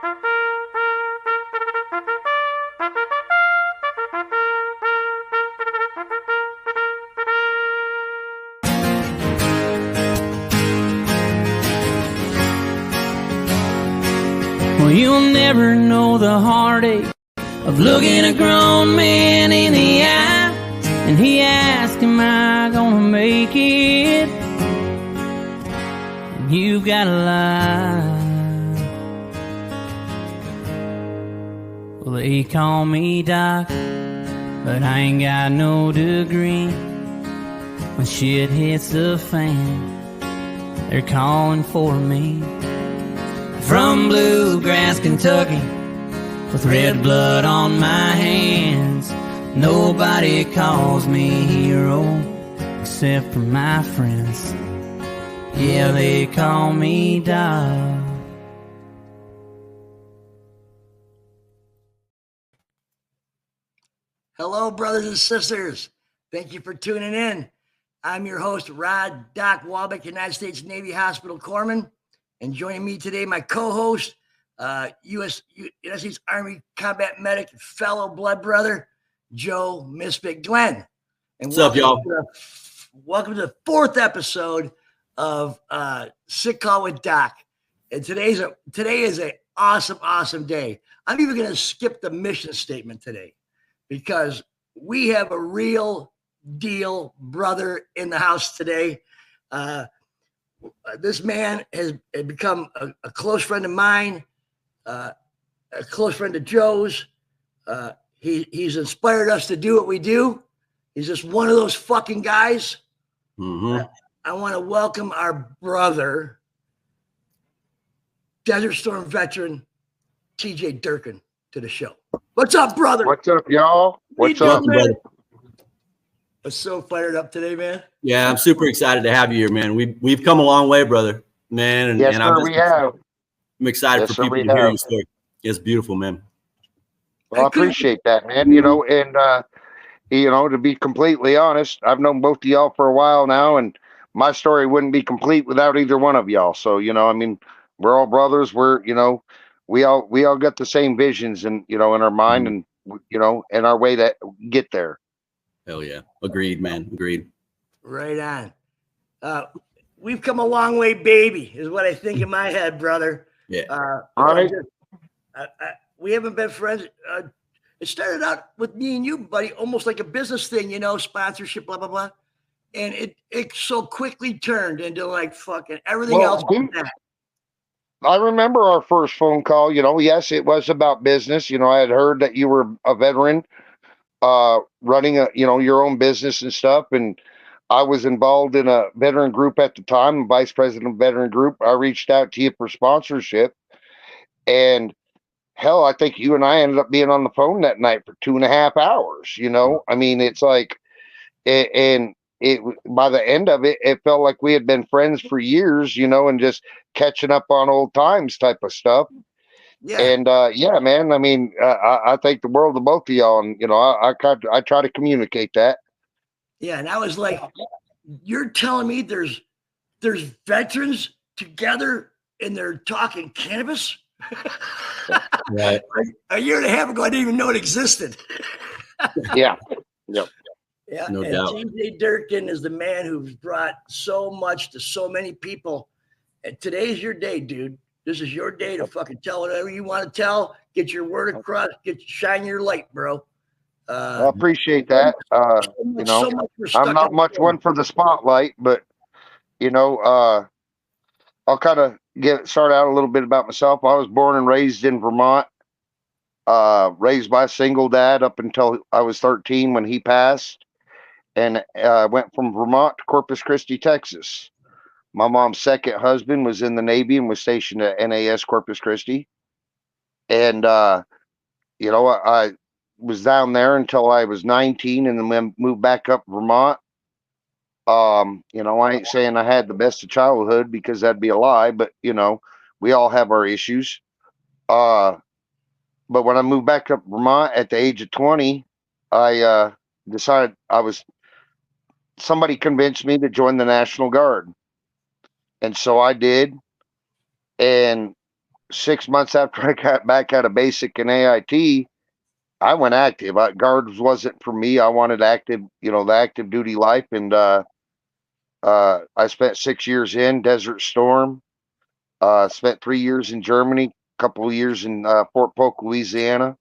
Well, you'll never know the heartache of looking a grown man in the eye, and he asked, am I gonna make it? And you've gotta lie. Well, they call me Doc, but I ain't got no degree. When shit hits the fan, they're calling for me. From bluegrass, Kentucky, with red blood on my hands, nobody calls me hero except for my friends. Yeah, they call me Doc. Hello, brothers and sisters. Thank you for tuning in. I'm your host, Rod Doc Wahlbeck, United States Navy Hospital Corpsman. And joining me today, my co-host, United States Army combat medic, fellow blood brother, Joe Misfit Glenn. And what's up, y'all? Welcome to the fourth episode of Sick Call with Doc. And today is an awesome day. I'm even going to skip the mission statement today because we have a real deal brother in the house today. This man has become a close friend of mine, a close friend of Joe's. He's inspired us to do what we do. He's just one of those fucking guys. Mm-hmm. I want to welcome our brother, Desert Storm veteran, TJ Durkin, to the show. What's up, brother? What's up, y'all? What's up, brother? I'm so fired up today, man. Yeah, I'm super excited to have you here, man. We've come a long way, brother, man. And, yes, and sir, we have. I'm excited for people to hear your story. It's beautiful, man. Well, I appreciate that, man. You know, and to be completely honest, I've known both of y'all for a while now, and my story wouldn't be complete without either one of y'all. So, I mean, we're all brothers. We all got the same visions and in our mind, and and our way to get there. Hell yeah. Agreed, man. Agreed. Right on. We've come a long way, baby, is what I think in my head, brother. Yeah. All right. We haven't been friends. It started out with me and you, buddy, almost like a business thing, sponsorship, blah, blah, blah. And it so quickly turned into like fucking everything else. I remember our first phone call, yes, it was about business. I had heard that you were a veteran, running your own business and stuff. And I was involved in a veteran group at the time, vice president of veteran group. I reached out to you for sponsorship, and hell, I think you and I ended up being on the phone that night for 2.5 hours. I mean, it's like, and by the end of it, it felt like we had been friends for years, and just catching up on old times type of stuff. Yeah. And yeah, man, I mean, I think the world of both of y'all, and I try to communicate that. Yeah, and I was like, you're telling me there's veterans together and they're talking cannabis? Right. A year and a half ago, I didn't even know it existed. Yeah. Yep. Yeah, no and doubt. TJ Durkin is the man who's brought so much to so many people. And today's your day, dude. This is your day to fucking tell whatever you want to tell. Get your word across. Shine your light, bro. I appreciate that. I'm not much one for the spotlight, but I'll kind of start out a little bit about myself. I was born and raised in Vermont. Raised by a single dad up until I was 13 when he passed, and went from Vermont to Corpus Christi, Texas. My mom's second husband was in the Navy and was stationed at NAS Corpus Christi. And, I was down there until I was 19 and then moved back up Vermont. I ain't saying I had the best of childhood because that'd be a lie, but, we all have our issues. But when I moved back up Vermont at the age of 20, I decided somebody convinced me to join the National Guard. And so I did. And 6 months after I got back out of basic and AIT, I went active. Guards wasn't for me. I wanted active, the active duty life. And I spent 6 years in Desert Storm. Spent 3 years in Germany, a couple of years in Fort Polk, Louisiana,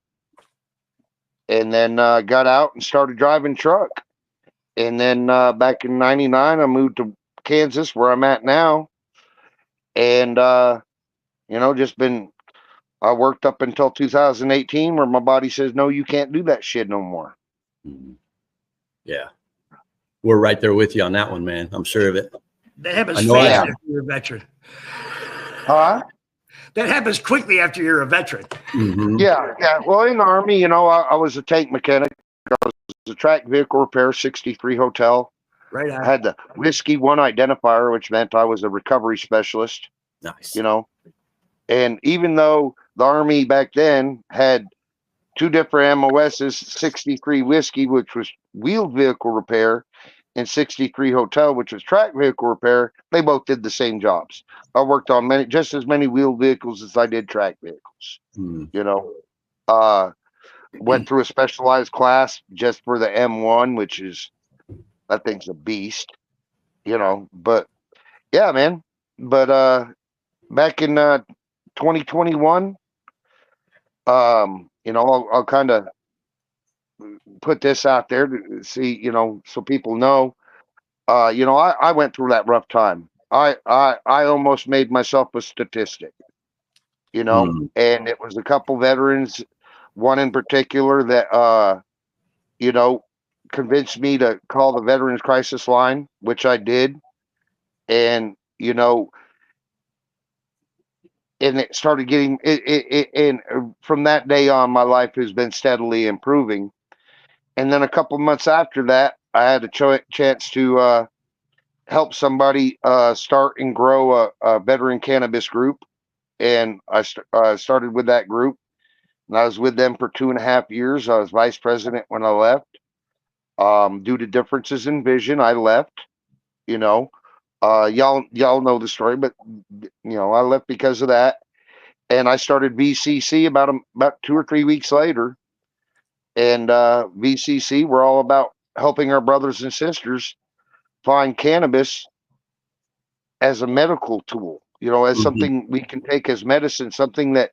and then got out and started driving truck. And then back in '99, I moved to Kansas, where I'm at now, and just been. I worked up until 2018, where my body says, "No, you can't do that shit no more." Mhm. Yeah, we're right there with you on that one, man. I'm sure of it. That happens I know I fast am. after you're a veteran. Huh? That happens quickly after you're a veteran. Mhm. Yeah, yeah. Well, in the Army, I was a tank mechanic. I was a track vehicle repair, 63 hotel. Right I on. had the Whiskey 1 identifier, which meant I was a recovery specialist, Nice. And even though the Army back then had 2 different MOSs, 63 Whiskey, which was wheeled vehicle repair, and 63 Hotel, which was track vehicle repair, they both did the same jobs. I worked on just as many wheeled vehicles as I did track vehicles. Mm. Went through a specialized class just for the M1, which is, that thing's a beast, but yeah, man. But back in 2021, I'll kind of put this out there to see, so people know. I went through that rough time. I almost made myself a statistic, Mm. and it was a couple veterans, one in particular that you know, convinced me to call the Veterans Crisis Line, which I did, and and it started getting and from that day on, my life has been steadily improving. And then a couple months after that, I had a chance to help somebody start and grow a veteran cannabis group, and I started with that group, and I was with them for 2.5 years. I was vice president when I left. Due to differences in vision, I left. You know, y'all know the story, but I left because of that, and I started VCC about 2 or 3 weeks later. And VCC, we're all about helping our brothers and sisters find cannabis as a medical tool, as Mhm. something we can take as medicine, something that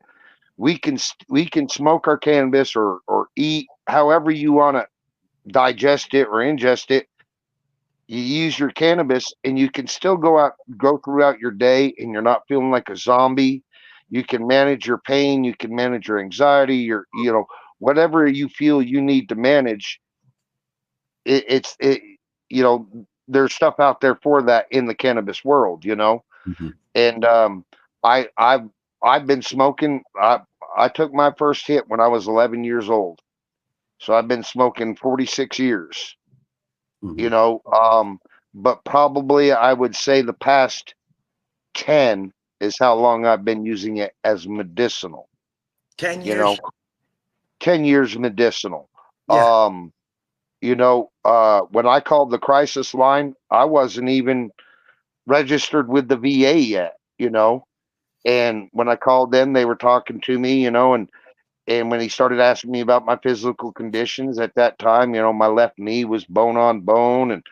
we can smoke our cannabis or eat however you want to digest it or ingest it. You use your cannabis and you can still go throughout your day and you're not feeling like a zombie. You can manage your pain, you can manage your anxiety, whatever you feel you need to manage. It you know there's stuff out there for that in the cannabis world, Mhm. and I've been smoking. I took my first hit when I was 11 years old, so I've been smoking 46 years. you Mhm. know um but probably I would say the past 10 is how long I've been using it as medicinal. 10 you years. know 10 years medicinal. Yeah. um when I called the crisis line, I wasn't even registered with the VA yet, and when I called them, they were talking to me, and when he started asking me about my physical conditions at that time, my left knee was bone on bone, and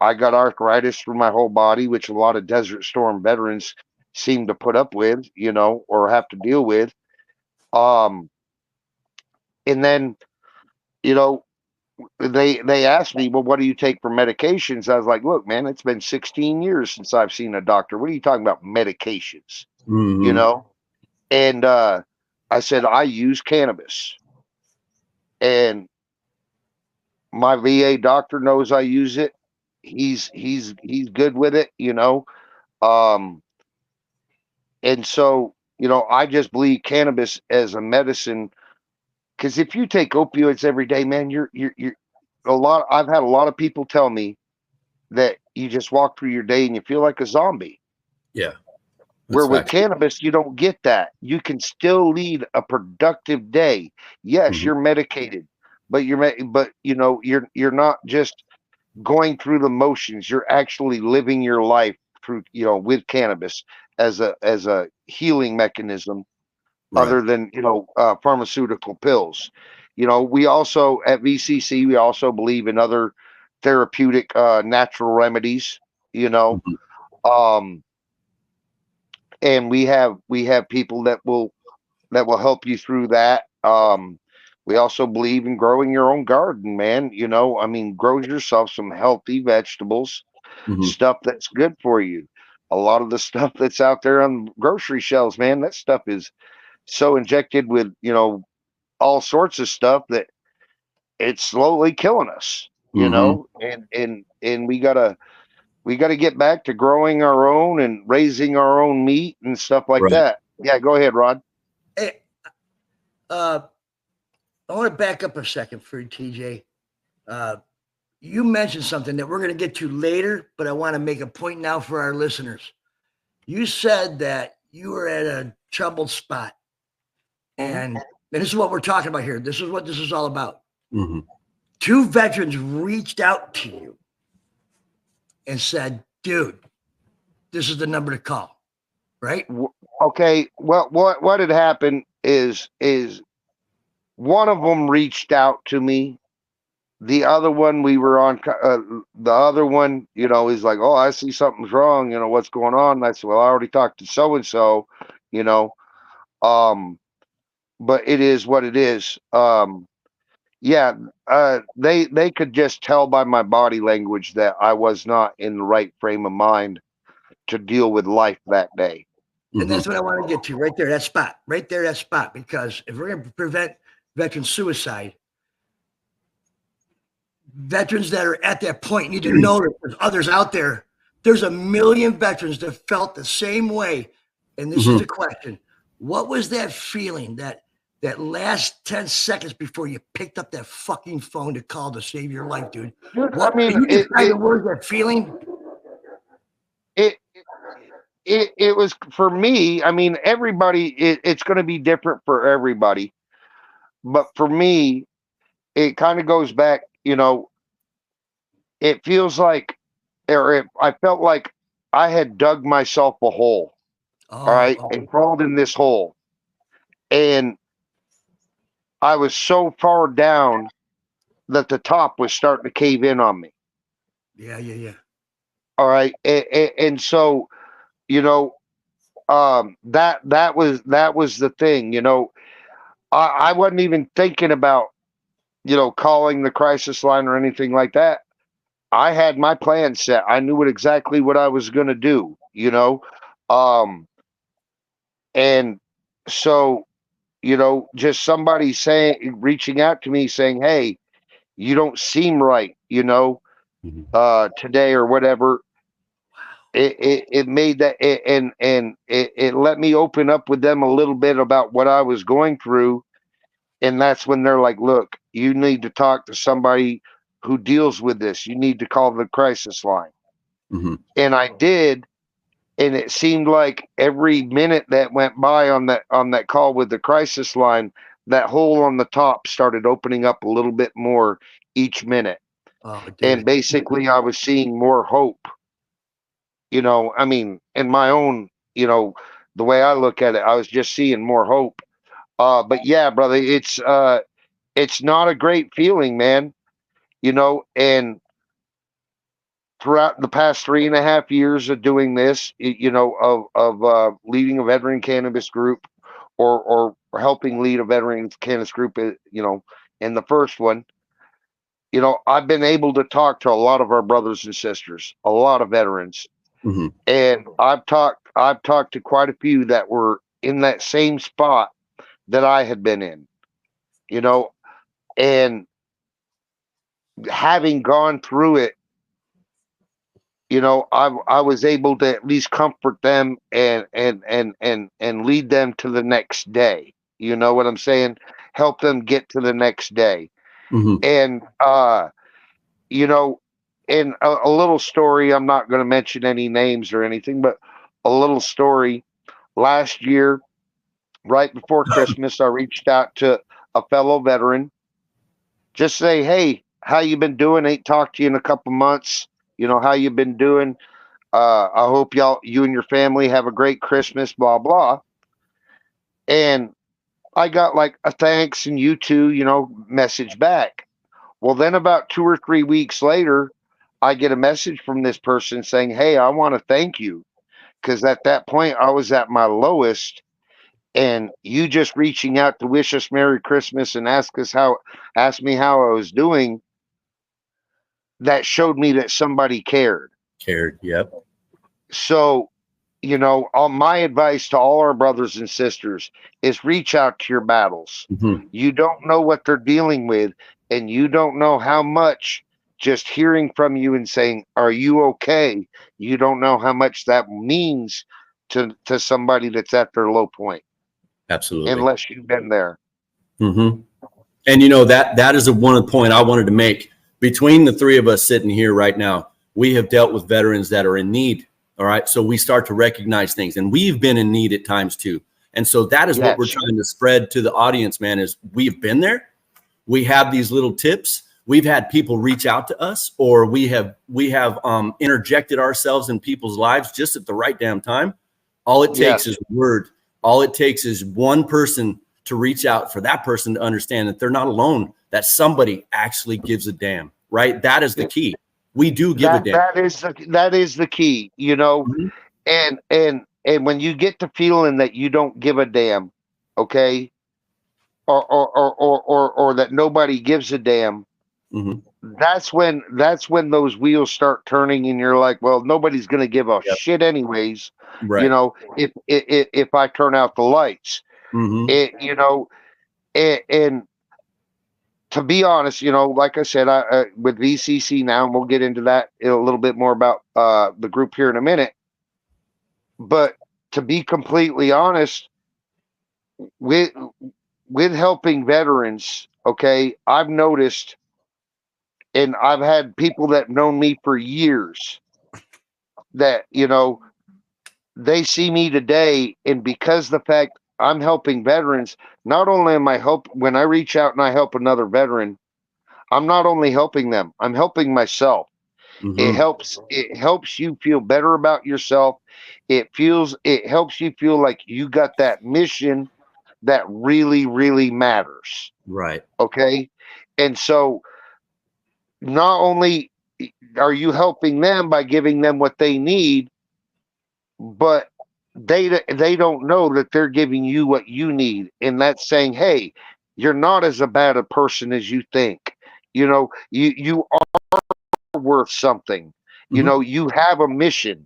I got arthritis through my whole body, which a lot of Desert Storm veterans seem to put up with, or have to deal with. Um, and then, you know, they asked me, well, what do you take for medications? I was like, look, man, it's been 16 years since I've seen a doctor. What are you talking about medications? You Mhm. know? And I said, I use cannabis. And my VA doctor knows I use it. He's good with it, Um, and so, I just believe cannabis as a medicine, because if you take opioids every day, man, you're a lot. I've had a lot of people tell me that you just walk through your day and you feel like a zombie. Yeah, that's Where with factual. cannabis, you don't get that. You can still lead a productive day. Yes, Mhm. you're medicated, but you're not just going through the motions. You're actually living your life through, with cannabis as a healing mechanism. other than, pharmaceutical pills. We also at VCC, we also believe in other therapeutic natural remedies, you know. Mhm. Um, and we have people that will help you through that. We also believe in growing your own garden, man. I mean, grow yourself some healthy vegetables, Mhm. stuff that's good for you. A lot of the stuff that's out there on grocery shelves, man, that stuff is so injected with, all sorts of stuff that it's slowly killing us, Mhm. and we gotta get back to growing our own and raising our own meat and stuff like Right. that. Yeah, go ahead, Rod. Hey, uh, I want to back up a second for you, TJ. Uh, you mentioned something that we're going to get to later, but I want to make a point now for our listeners. You said that you were at a troubled spot, and this is what we're talking about here. This is what this is all about. Mhm. 2 veterans reached out to you and said, "Dude, this is the number to call." Right? Okay, well, what had happened is one of them reached out to me. The other one, we were on. The other one, is like, "Oh, I see something's wrong. What's going on?" And I said, "Well, I already talked to so and so. You know, um, but it is what it is." Yeah, they could just tell by my body language that I was not in the right frame of mind to deal with life that day. And Mhm. that's what I want to get to right there, that spot, right there, that spot. Because if we're going to prevent veteran suicide, veterans that are at that point need to know that there's others out there. There's a million veterans that felt the same way. And this is Mhm. the question: what was that feeling, that last 10 seconds before you picked up that fucking phone to call to save your life, dude? Dude, I What mean, can you it describe the word, that feeling? it it was for me. I mean, everybody. It's going to be different for everybody, but for me, it kind of goes back. It feels like, I felt like I had dug myself a hole. All Oh, right, and crawled in this hole, and I was so far down that the top was starting to cave in on me. yeah, yeah, yeah. All right, and so you know, that was the thing. I wasn't even thinking about calling the crisis line or anything like that. I had my plan set. I knew exactly what I was going to do. Um, and so just somebody saying, reaching out to me saying, "Hey, you don't seem right," Mhm. today or whatever. It made that and it let me open up with them a little bit about what I was going through, and that's when they're like, "Look, you need to talk to somebody who deals with this. You need to call the crisis line." Mhm. And I did, and it seemed like every minute that went by on that call with the crisis line, that hole on the top started opening up a little bit more each minute. Oh, And dude. basically I was seeing more hope. I mean, in my own, the way I look at it, I was just seeing more hope. But yeah, brother, it's not a great feeling, man. And throughout the past 3.5 years of doing this, of leading a veteran cannabis group, or helping lead a veteran cannabis group, in the first one, I've been able to talk to a lot of our brothers and sisters, a lot of veterans, Mhm. and I've talked to quite a few that were in that same spot that I had been in, you know, and having gone through it, I was able to at least comfort them and lead them to the next day. You know what I'm saying? Help them get to the next day. Mhm. And you know, in a little story, I'm not going to mention any names or anything, but a little story. Last year, right before Christmas, I reached out to a fellow veteran. Just say, "Hey, how you been doing? Ain't talked to you in a couple months. How you been doing? I hope you and your family have a great Christmas, blah, blah." And I got like a thanks and you too, message back. Well, then about 2 or 3 weeks later, I get a message from this person saying, "Hey, I want to thank you because at that point I was at my lowest, and you just reaching out to wish us Merry Christmas and ask me how I was doing, that showed me that somebody cared." Cared. Yep. So, all my advice to all our brothers and sisters is reach out to your battles. Mhm. You don't know what they're dealing with, and you don't know how much just hearing from you and saying, "Are you okay?" You don't know how much that means to somebody that's at their low point, Absolutely. unless you've been there. Mm-hmm. And that is one point I wanted to make. Between the three of us sitting here right now, we have dealt with veterans that are in need. All right. So we start to recognize things, and we've been in need at times too. And so that is what we're trying to spread to the audience, man, is we've been there. We have these little tips. We've had people reach out to us, or we have interjected ourselves in people's lives just at the right damn time. All it takes is a word. All it takes is one person to reach out for that person to understand that they're not alone, that somebody actually gives a damn, right? That is the key. We do give a damn. That is the key, Mhm. and when you get to feeling that you don't give a damn, okay, or that nobody gives a damn, Mhm. that's when those wheels start turning, and you're like, well, nobody's gonna give a Yep. shit anyways, Right. if I turn out the lights, Mhm. and to be honest, like I said, I with VCC now, and we'll get into that a little bit more about the group here in a minute. But to be completely honest, with helping veterans, okay, I've noticed, and I've had people that have known me for years that they see me today, and because the fact I'm helping veterans, not only am I when I reach out and I help another veteran, I'm not only helping them, I'm helping myself. It Mhm. helps you feel better about yourself. It helps you feel like you got that mission that really, really matters. Right. Okay. And so not only are you helping them by giving them what they need, but they don't know that they're giving you what you need. And that's saying, hey, you're not as bad a person as you think. You are worth something. Mhm. You have a mission.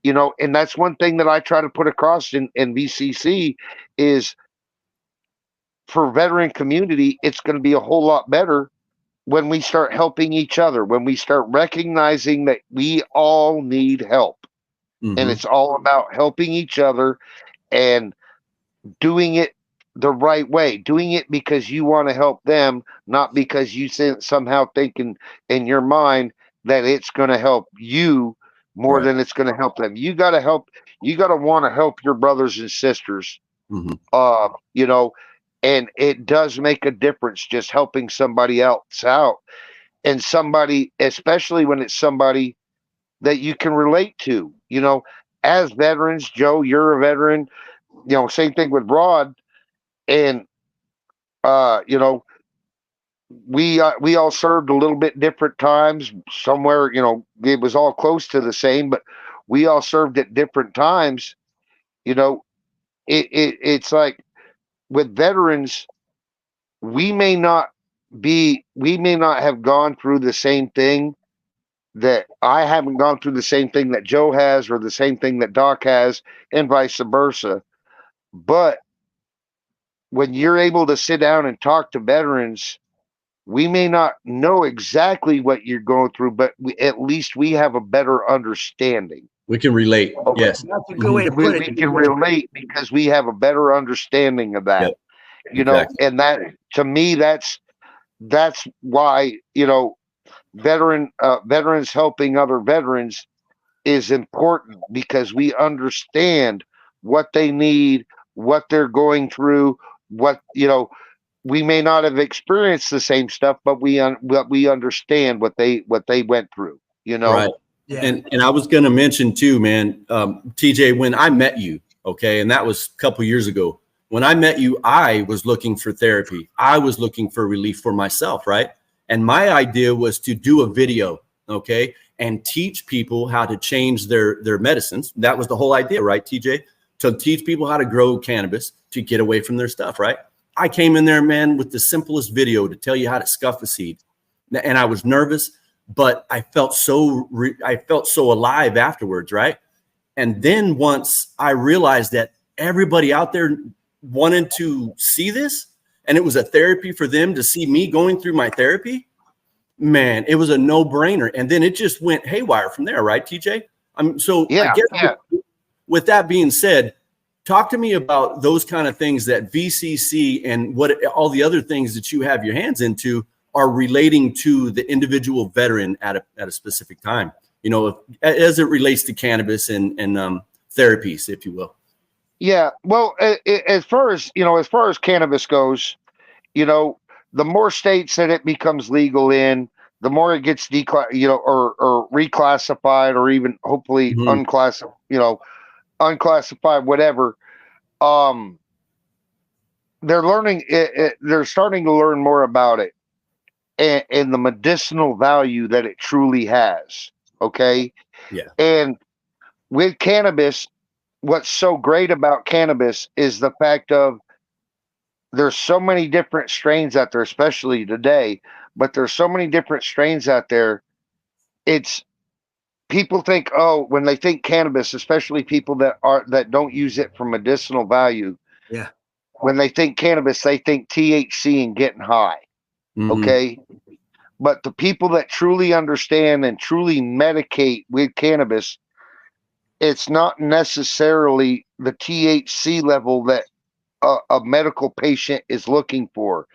And that's one thing that I try to put across in VCC is, for veteran community, it's going to be a whole lot better when we start helping each other, when we start recognizing that we all need help. And Mhm. it's all about helping each other and doing it the right way, doing it because you want to help them, not because you somehow thinking in your mind that it's going to help you more Right. than it's going to help them. You got to want to help your brothers and sisters. Mhm. Uh, you know, and it does make a difference just helping somebody else out, and somebody, especially when it's somebody that you can relate to. As veterans, Joe, you're a veteran. Same thing with Rod, and uh, you know, we all served a little bit different times. Somewhere, it was all close to the same, but we all served at different times. You know, it's like with veterans, we may not have gone through the same thing, that I haven't gone through the same thing that Joe has, or the same thing that Doc has, and vice versa. But when you're able to sit down and talk to veterans, we may not know exactly what you're going through, but at least we have a better understanding. We can relate. Okay. Yes. That's a good way Mhm. to We, put we it. can relate because we have a better understanding of that. Yep. Exactly. And that, to me, that's why, veterans helping other veterans is important, because we understand what they need, what they're going through, what we may not have experienced the same stuff, but we understand what they went through. Right. Yeah. And I was going to mention too, man, TJ, when I met you, okay, and that was a couple years ago, When I met you, I was looking for therapy. I was looking for relief for myself, right? And my idea was to do a video, okay, and teach people how to change their medicines. That was the whole idea, right, TJ? To teach people how to grow cannabis to get away from their stuff, right? I came in there, man, with the simplest video to tell you how to scuff a seed. And I was nervous, but I felt so alive afterwards, right? And then once I realized that everybody out there wanted to see this, and it was a therapy for them to see me going through my therapy, man, it was a no-brainer. And then it just went haywire from there, right, TJ? I guess with that being said, talk to me about those kind of things that VCC and what all the other things that you have your hands into are relating to the individual veteran at a specific time, you know, as it relates to cannabis and therapies, if you will. Yeah. Well, as far as cannabis goes, you know, the more states that it becomes legal in, the more it gets or reclassified, or even hopefully unclassified, whatever. They're learning they're starting to learn more about it and the medicinal value that it truly has. Okay. Yeah. And with cannabis, what's so great about cannabis is the fact of there's so many different strains out there, especially today, but there's so many different strains out there. It's people think, oh, when they think cannabis, especially people that don't use it for medicinal value. Yeah. When they think cannabis, they think THC and getting high. Mm-hmm. Okay. But the people that truly understand and truly medicate with cannabis, it's not necessarily the THC level that a medical patient is looking for.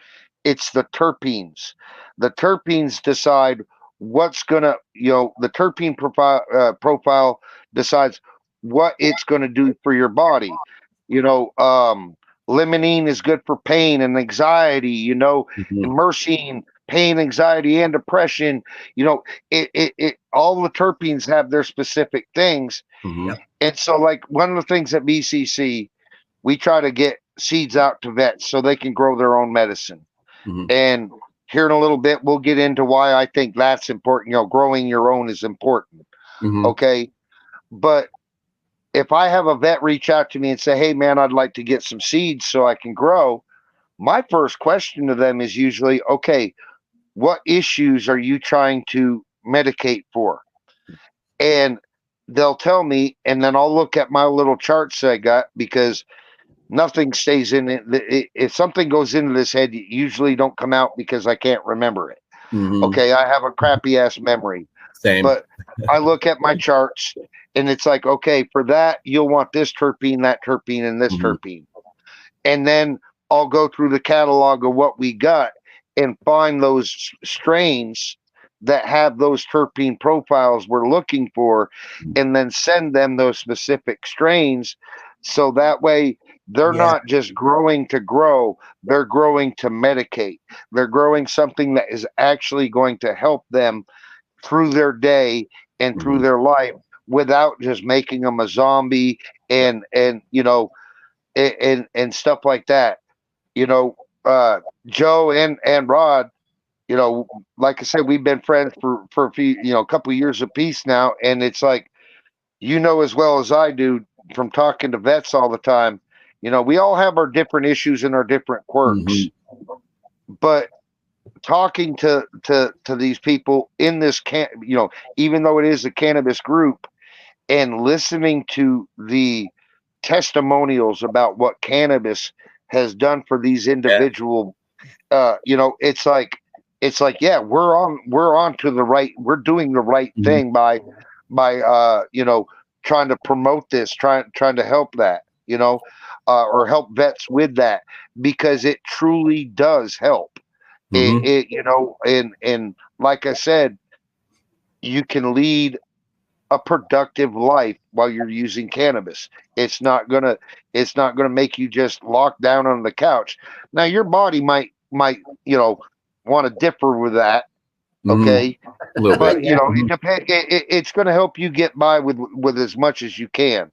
It's the terpenes. The terpenes decide what's gonna, the terpene profile decides what it's gonna do for your body. Limonene is good for pain and anxiety. Mm-hmm. Myrcene, pain, anxiety, and depression. It all the terpenes have their specific things. Mm-hmm. And so, like, one of the things at BCC, we try to get seeds out to vets so they can grow their own medicine. Mm-hmm. And here in a little bit, we'll get into why I think that's important. Growing your own is important. Mm-hmm. Okay. But if I have a vet reach out to me and say, hey, man, I'd like to get some seeds so I can grow, my first question to them is usually, okay, what issues are you trying to medicate for? And they'll tell me, and then I'll look at my little charts I got, because nothing stays in it. If something goes into this head, you usually don't come out because I can't remember it. Mm-hmm. Okay, I have a crappy ass memory. Same. But I look at my charts, and it's like, okay, for that, you'll want this terpene, that terpene, and this Mm-hmm. terpene. And then I'll go through the catalog of what we got and find those strains that have those terpene profiles we're looking for, and then send them those specific strains. So that way they're not just growing to grow, they're growing to medicate. They're growing something that is actually going to help them through their day and through Mm-hmm. their life, without just making them a zombie and stuff like that. Joe and Rod, like I said, we've been friends for a few, a couple of years apiece now. And it's like, as well as I do from talking to vets all the time, we all have our different issues and our different quirks. Mm-hmm. But talking to these people in this even though it is a cannabis group, and listening to the testimonials about what cannabis has done for these individual, it's like, yeah, we're on to the right, we're doing the right Mm-hmm. thing by trying to promote this, trying to help that, or help vets with that, because it truly does help. Mm-hmm. And like I said, you can lead a productive life while you're using cannabis. It's not gonna make you just lock down on the couch. Now your body might want to differ with that. Okay. Mm-hmm. A little But bit. it depends. It's going to help you get by with as much as you can.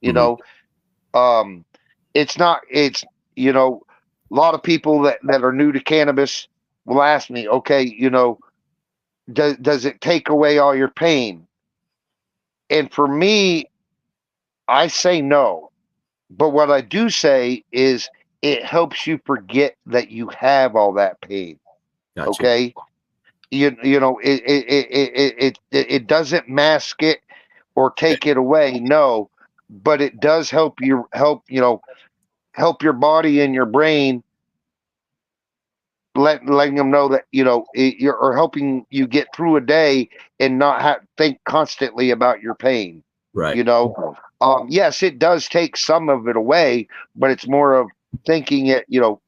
Mm-hmm. It's you know, a lot of people that are new to cannabis will ask me, okay, you know, does it take away all your pain? And for me, I say no. But what I do say is it helps you forget that you have all that pain. Gotcha. Okay. You know, it doesn't mask it or take it away. No, but it does help your body and your brain, letting them know that, you know, you're or helping you get through a day and not think constantly about your pain. Right. You know, yes, it does take some of it away, but it's more of thinking it, you know,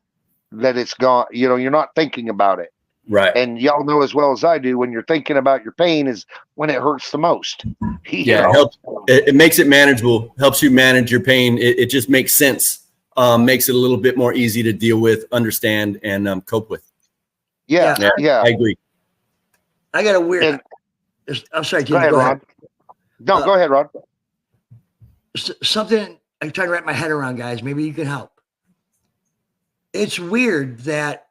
that it's gone. You know, you're not thinking about it. Right. And y'all know as well as I do, when you're thinking about your pain is when it hurts the most. Yeah, it helps. It makes it manageable, helps you manage your pain. It just makes sense, makes it a little bit more easy to deal with, understand, and cope with. Yeah. I agree. I got a weird. I'm sorry, TJ. Go ahead, Ron. No, go ahead, Ron. Something I'm trying to wrap my head around, guys. Maybe you can help. It's weird that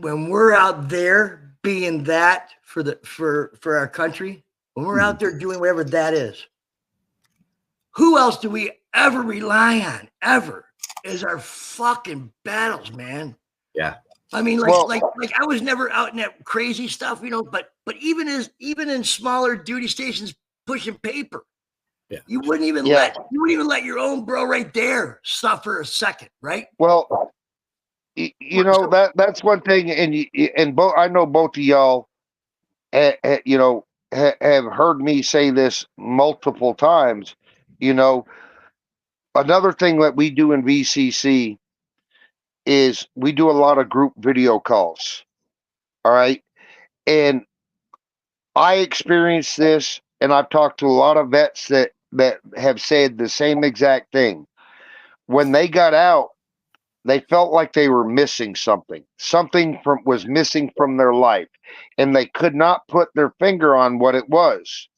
when we're out there being that for our country, when we're out there doing whatever that is, who else do we ever rely on ever is our fucking battles, man. Yeah. I mean, like I was never out in that crazy stuff, you know, but even in smaller duty stations pushing paper, you wouldn't even let your own bro right there suffer a second, right? Well, you know, that's one thing, and both, I know both of y'all, you know, have heard me say this multiple times. You know, another thing that we do in VCC is we do a lot of group video calls. All right, and I experienced this, and I've talked to a lot of vets that have said the same exact thing. When they got out, they felt like they were missing something. Something was missing from their life, and they could not put their finger on what it was.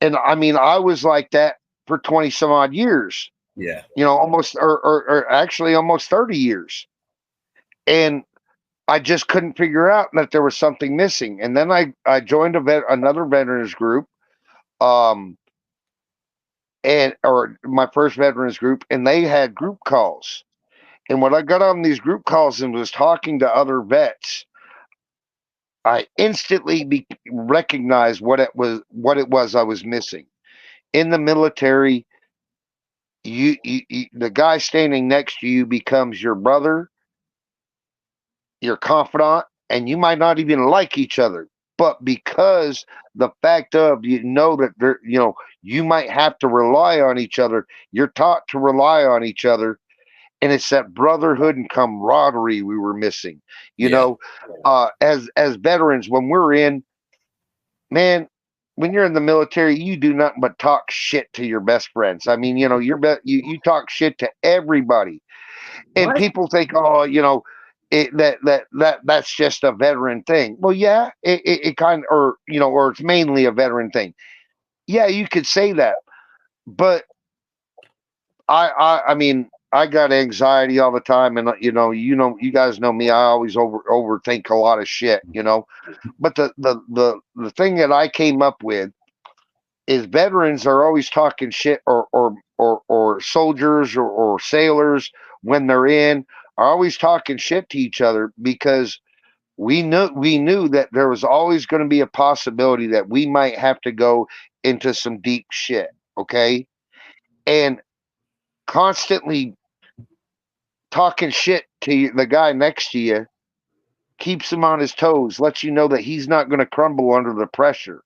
And I mean, I was like that for 20 some odd years. Yeah. You know, almost or actually almost 30 years. And I just couldn't figure out that there was something missing. And then I joined another veterans group, or my first veterans group, and they had group calls. And when I got on these group calls and was talking to other vets, I instantly recognized what it was I was missing. In the military, you the guy standing next to you becomes your brother, your confidant, and you might not even like each other, but because the fact of, you know, that there, you know, you might have to rely on each other, you're taught to rely on each other. And it's that brotherhood and camaraderie we were missing. You know, as veterans, when we're in, man, when you're in the military, you do nothing but talk shit to your best friends. I mean, you know, you talk shit to everybody, and people think, oh, you know, that's just a veteran thing. Well, yeah, it kind of, or you know, or it's mainly a veteran thing. Yeah, you could say that, but I mean, I got anxiety all the time, and you guys know me. I always overthink a lot of shit, you know. But the thing that I came up with is veterans are always talking shit, or soldiers or sailors when they're in are always talking shit to each other, because we knew that there was always going to be a possibility that we might have to go into some deep shit. Okay, and constantly talking shit to the guy next to you keeps him on his toes, lets you know that he's not going to crumble under the pressure,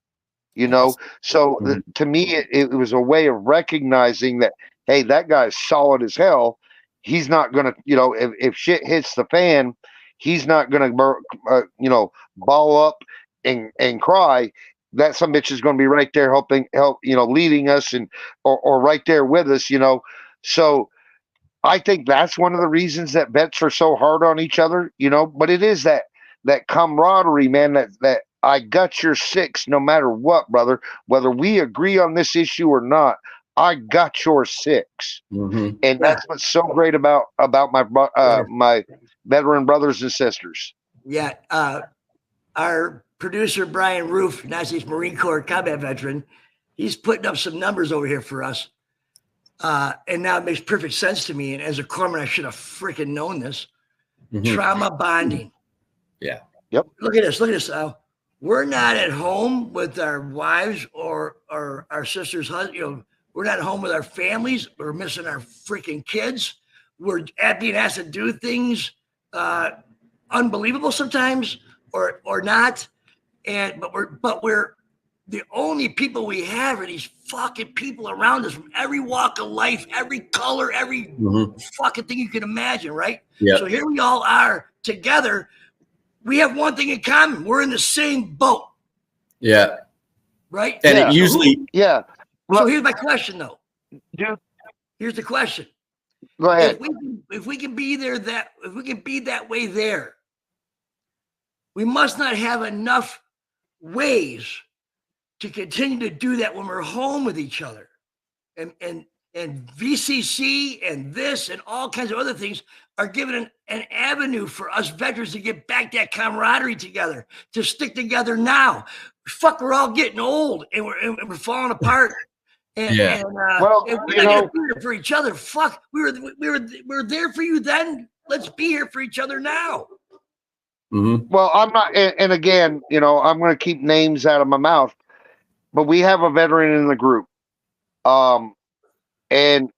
you know. So to me, it was a way of recognizing that, hey, that guy's solid as hell. He's not going to, you know, if shit hits the fan, he's not going to, you know, ball up and cry. That some bitch is going to be right there you know, leading us, and or right there with us, you know. So I think that's one of the reasons that vets are so hard on each other, you know. But it is that camaraderie, man. That I got your six, no matter what, brother. Whether we agree on this issue or not, I got your 6. Mm-hmm. And that's what's so great about my my veteran brothers and sisters. Yeah. Our producer, Brian Roof, United States Marine Corps combat veteran, he's putting up some numbers over here for us. And now it makes perfect sense to me. And as a corpsman, I should have freaking known this. Mm-hmm. Trauma bonding. Yeah. Yep. Look at this. Look at this. We're not at home with our wives or our sisters' husbands. We're not at home with our families. We're missing our freaking kids. We're being asked to do things unbelievable sometimes, or not. But we're the only people we have are these fucking people around us from every walk of life, every color, every fucking thing you can imagine, right? Yep. So here we all are together. We have one thing in common. We're in the same boat. Yeah. Right? And it usually So here's my question though. Dude. Here's the question. Go ahead. If we can be that way there, we must not have enough ways to continue to do that when we're home with each other. And VCC and this and all kinds of other things are given an avenue for us veterans to get back that camaraderie together, to stick together now. Fuck, we're all getting old and we're falling apart. And we're not gonna be there for each other. Fuck, we were there for you then. Let's be here for each other now. Mm-hmm. Well, I'm not, and again, I'm going to keep names out of my mouth, but we have a veteran in the group, and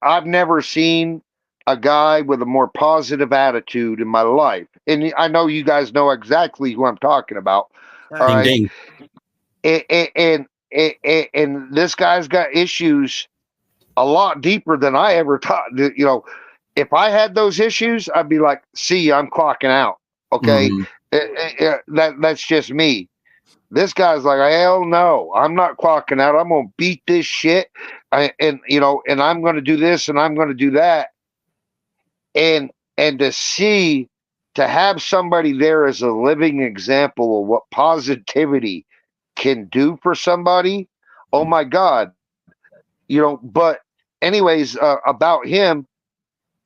I've never seen a guy with a more positive attitude in my life, and I know you guys know exactly who I'm talking about. All right, ding. And this guy's got issues a lot deeper than I ever thought. If I had those issues, I'd be like, "See, I'm clocking out." Okay, that's just me. This guy's like, "Hell no, I'm not clocking out. I'm gonna beat this shit, and I'm gonna do this and I'm gonna do that." And to have somebody there as a living example of what positivity can do for somebody. Oh my God, But anyways, about him.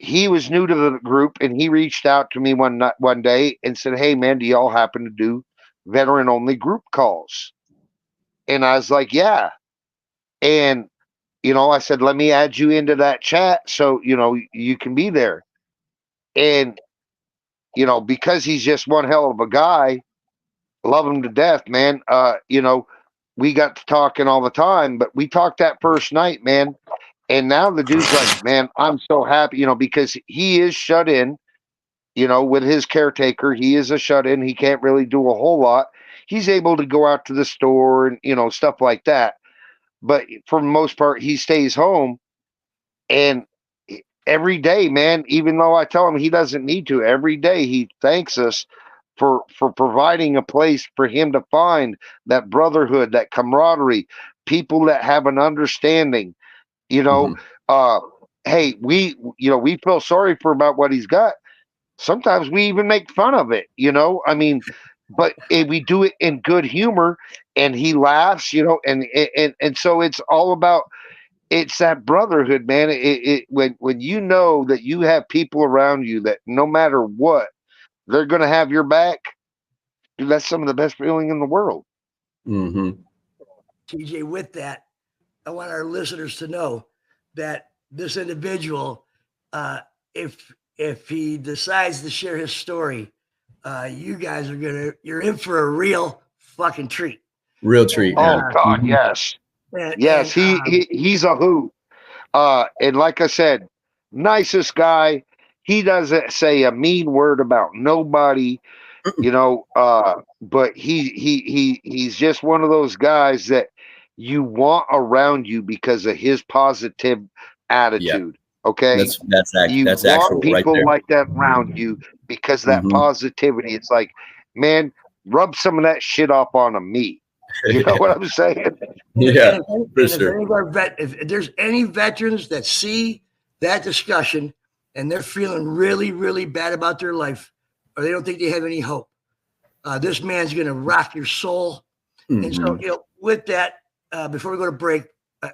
He was new to the group, and he reached out to me one day and said, "Hey, man, do y'all happen to do veteran-only group calls?" And I was like, "Yeah." And, I said, "Let me add you into that chat so, you can be there." And, because he's just one hell of a guy, love him to death, man. We got to talking all the time, but we talked that first night, man. And now the dude's like, "Man, I'm so happy, because he is shut in, with his caretaker. He is a shut in. He can't really do a whole lot. He's able to go out to the store and, stuff like that. But for the most part, he stays home. And every day, man, even though I tell him he doesn't need to, every day he thanks us for providing a place for him to find that brotherhood, that camaraderie, people that have an understanding. Hey, we feel sorry for about what he's got. Sometimes we even make fun of it, but we do it in good humor, and he laughs, and so it's all about, it's that brotherhood, man. When you know that you have people around you that no matter what, they're going to have your back, dude, that's some of the best feeling in the world. Mm-hmm. TJ, with that, I want our listeners to know that this individual, if he decides to share his story, you guys you're in for a real fucking treat. Real treat. Oh God, yes. Yes, he's a hoot. And like I said, nicest guy. He doesn't say a mean word about nobody, but he's just one of those guys that you want around you because of his positive attitude. Yeah. Okay. That's actual people right like that around you because of that positivity. It's like, man, rub some of that shit off on me. You know what I'm saying? Yeah, for sure. If there's any veterans that see that discussion and they're feeling really, really bad about their life, or they don't think they have any hope, this man's going to rock your soul. And so, with that, before we go to break,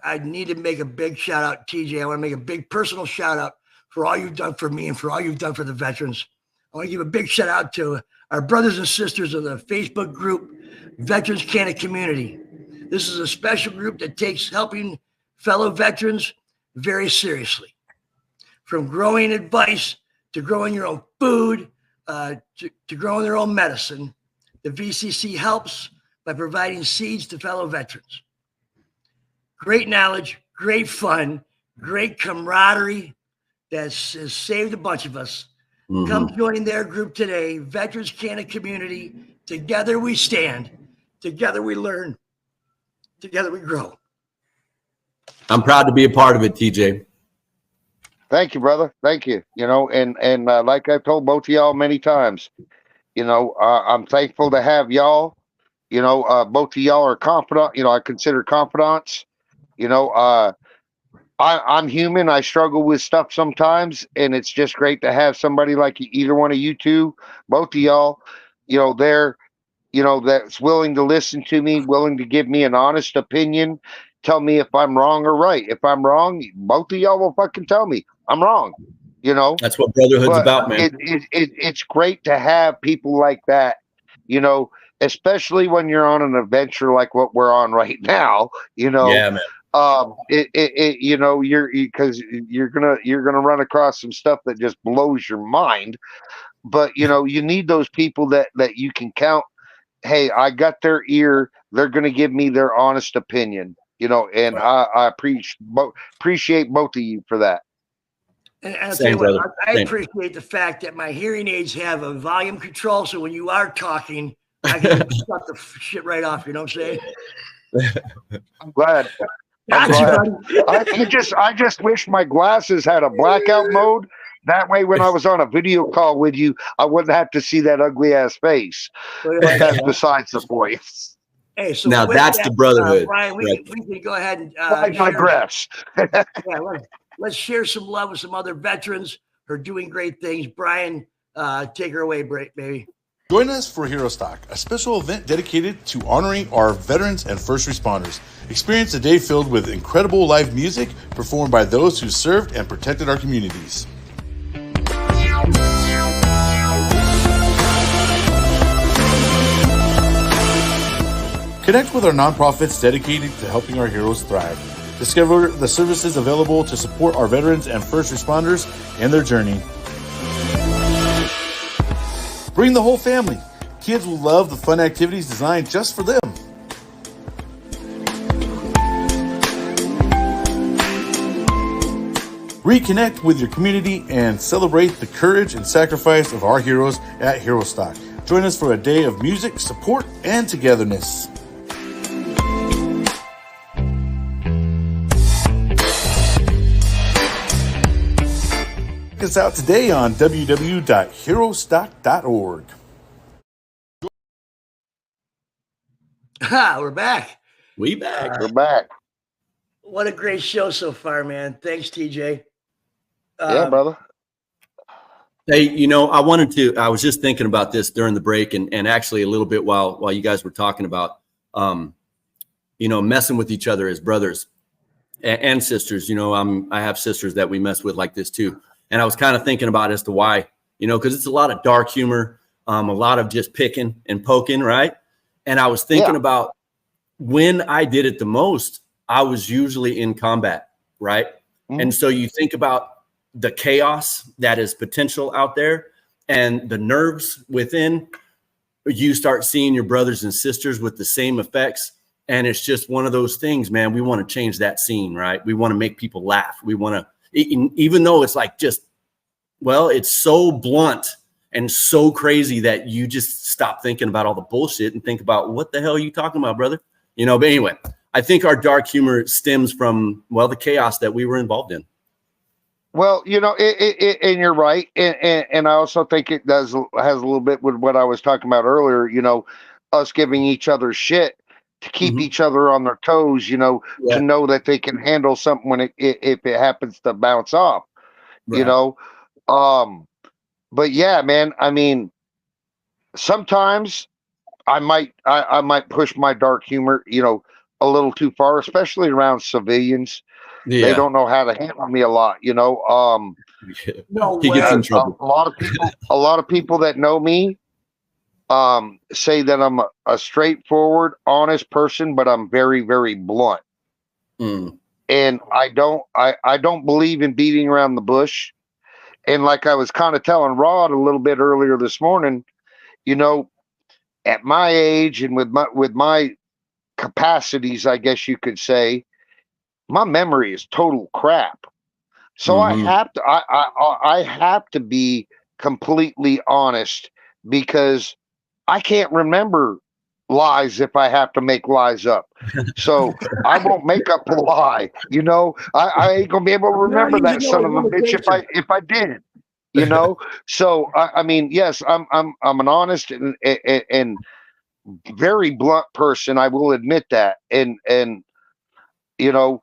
I need to make a big shout out, TJ. I want to make a big personal shout out for all you've done for me and for all you've done for the veterans. I want to give a big shout out to our brothers and sisters of the Facebook group, Veterans Canna Community. This is a special group that takes helping fellow veterans very seriously. From growing advice to growing your own food, to growing their own medicine, the VCC helps by providing seeds to fellow veterans. Great knowledge, great fun, great camaraderie that has saved a bunch of us. Mm-hmm. Come join their group today, Veterans Canna Community. Together we stand, together we learn, together we grow. I'm proud to be a part of it, TJ. Thank you, brother. Thank you. And like I've told both of y'all many times, I'm thankful to have y'all. Both of y'all are confidant. I consider confidants. I'm human. I struggle with stuff sometimes, and it's just great to have somebody like either one of you two, both of y'all, that's willing to listen to me, willing to give me an honest opinion, tell me if I'm wrong or right. If I'm wrong, both of y'all will fucking tell me I'm wrong. That's what brotherhood's about, man. It's great to have people like that, especially when you're on an adventure like what we're on right now. Yeah, man. Because you're gonna run across some stuff that just blows your mind, but you need those people that you can count. Hey, I got their ear. They're gonna give me their honest opinion. And right. I appreciate both of you for that. And I'll tell you what, I appreciate the fact that my hearing aids have a volume control, so when you are talking, I can shut the shit right off. You know what I'm saying? I'm glad. I just wish my glasses had a blackout mode. That way, when I was on a video call with you, I wouldn't have to see that ugly ass face. But that's besides the point. Hey, so now that's the brotherhood. Brian, we can go ahead and I digress. Let's share some love with some other veterans who are doing great things. Brian, take her away, baby. Join us for Hero Stock, a special event dedicated to honoring our veterans and first responders. Experience a day filled with incredible live music performed by those who served and protected our communities. Connect with our nonprofits dedicated to helping our heroes thrive. Discover the services available to support our veterans and first responders in their journey. Bring the whole family. Kids will love the fun activities designed just for them. Reconnect with your community and celebrate the courage and sacrifice of our heroes at Hero Stock. Join us for a day of music, support, and togetherness. Check us out today on www.herostock.org. We're back. We're back. What a great show so far, man. Thanks, TJ. Yeah, brother. Hey, I was just thinking about this during the break and actually a little bit while you guys were talking about, messing with each other as brothers and sisters. I have sisters that we mess with like this too. And I was kind of thinking about as to why, because it's a lot of dark humor, a lot of just picking and poking, right? And I was thinking about when I did it the most, I was usually in combat, right? Mm-hmm. And so you think about the chaos that is potential out there and the nerves within, you start seeing your brothers and sisters with the same effects. And it's just one of those things, man. We want to change that scene, right? We want to make people laugh. We want to, even though it's like it's so blunt and so crazy that you just stop thinking about all the bullshit and think about what the hell are you talking about, brother? But anyway, I think our dark humor stems from, the chaos that we were involved in. Well, and you're right. And I also think it has a little bit with what I was talking about earlier, us giving each other shit to keep each other on their toes, to know that they can handle something when if it happens to bounce off, right. But yeah, man, I mean, sometimes I might push my dark humor, a little too far, especially around civilians. They don't know how to handle me a lot, you know. No He gets in way. trouble. A lot of people that know me say that I'm a straightforward, honest person, but I'm very, very blunt. Mm. And I don't believe in beating around the bush. And like I was kind of telling Rod a little bit earlier this morning, you know, at my age and with my capacities, I guess you could say, my memory is total crap. So I have to I have to be completely honest, because I can't remember lies if I have to make lies up. So I won't make up a lie. You know, I ain't gonna be able to remember that son of a bitch if I did. You know, so I mean, yes, I'm an honest and very blunt person. I will admit that, and you know,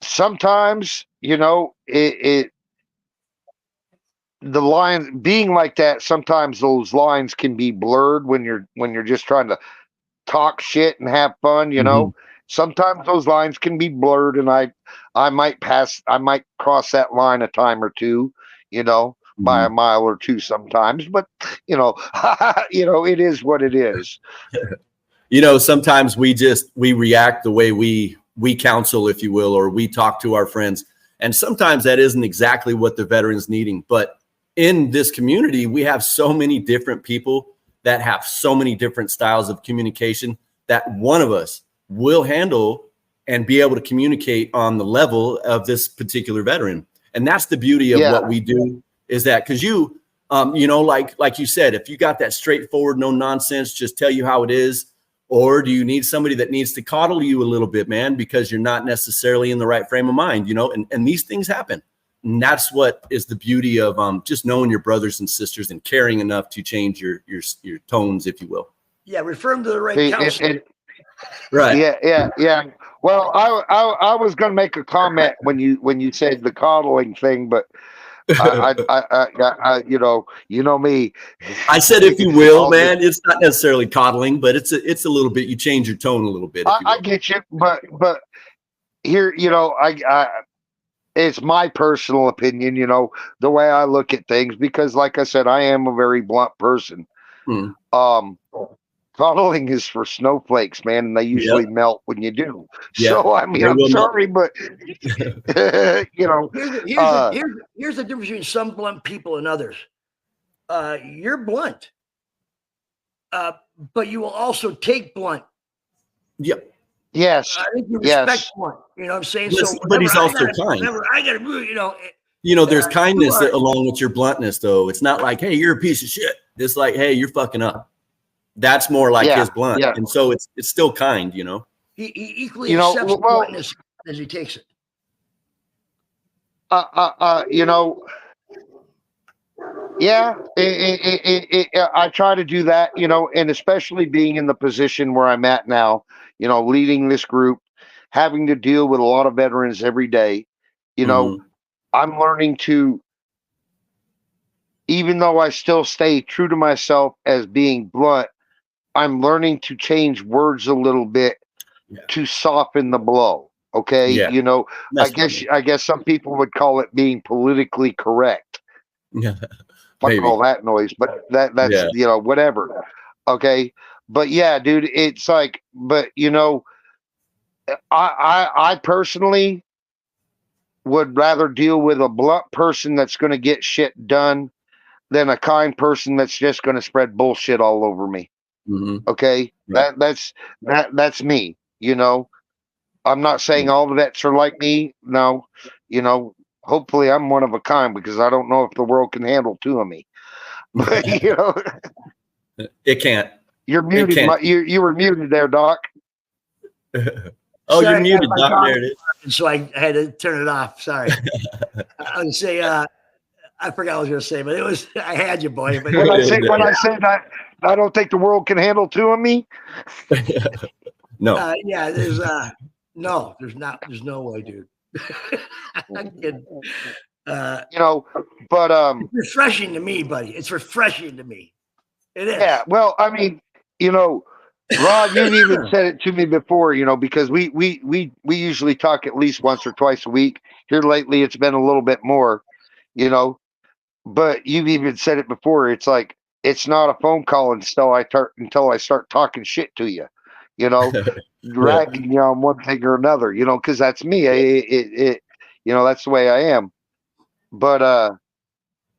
sometimes, you know, it the line being like that, sometimes those lines can be blurred when you're just trying to talk shit and have fun, you know. Sometimes those lines can be blurred, and I might cross that line a time or two, you know, by a mile or two sometimes, but you know, you know, it is what it is. You know, sometimes we react the way we counsel, if you will, or we talk to our friends. And sometimes that isn't exactly what the veteran's needing. But in this community, we have so many different people that have so many different styles of communication that one of us will handle and be able to communicate on the level of this particular veteran. And that's the beauty of what we do, is that because you know, like you said, if you got that straightforward, no nonsense, just tell you how it is, or do you need somebody that needs to coddle you a little bit, man, because you're not necessarily in the right frame of mind, you know, and these things happen. And that's what is the beauty of just knowing your brothers and sisters and caring enough to change your tones, if you will. Yeah, refer them to the right counselor. Right. Yeah. Well, I was going to make a comment when you said the coddling thing, but I you know me. I said, if you will, man, it's not necessarily coddling, but it's a little bit. You change your tone a little bit. I get you, but here, you know, it's my personal opinion, you know, the way I look at things, because like I said, I am a very blunt person. Coddling is for snowflakes, man, and they usually melt when you do. So I mean, I'm sorry, but you know, here's the difference between some blunt people and others. You're blunt, but you will also take blunt. Yep. Yes. I think you respect blunt. You know what I'm saying? So, but he's also kind. I got to, you know. You know, there's kindness along with your bluntness, though. It's not like, hey, you're a piece of shit. It's like, hey, you're fucking up. That's more like his blunt, and so it's still kind, you know. He equally accepts bluntness as he takes it. You know, I try to do that, you know, and especially being in the position where I'm at now, you know, leading this group, having to deal with a lot of veterans every day, you know, I'm learning to, even though I still stay true to myself as being blunt, I'm learning to change words a little bit to soften the blow. Okay. You know, I guess some people would call it being politically correct. Yeah. Fuck all that noise, but that's you know, whatever. Okay. But yeah, dude, it's like, but you know, I personally would rather deal with a blunt person that's going to get shit done than a kind person that's just going to spread bullshit all over me. Okay. Right. That's me, you know. I'm not saying all the vets are like me. No, you know, hopefully I'm one of a kind, because I don't know if the world can handle two of me. But you know, it can't. You're muted. You were muted there, Doc. Oh, you're muted, Doc. There it is. So I had to turn it off. Sorry. I was say I forgot what I was going to say, but it was, I had you, boy. But when I said that I don't think the world can handle two of me. No. There's no, there's no way, dude. I'm kidding. You know, but it's refreshing to me, buddy. It's refreshing to me. It is. Yeah. Well, I mean, you know, Rod, you've even said it to me before, because we usually talk at least once or twice a week. Here lately, it's been a little bit more, you know. But you've even said it before. It's like it's not a phone call until I start talking shit to you, you know, Yeah. ragging you on one thing or another, because that's me. That's the way I am. But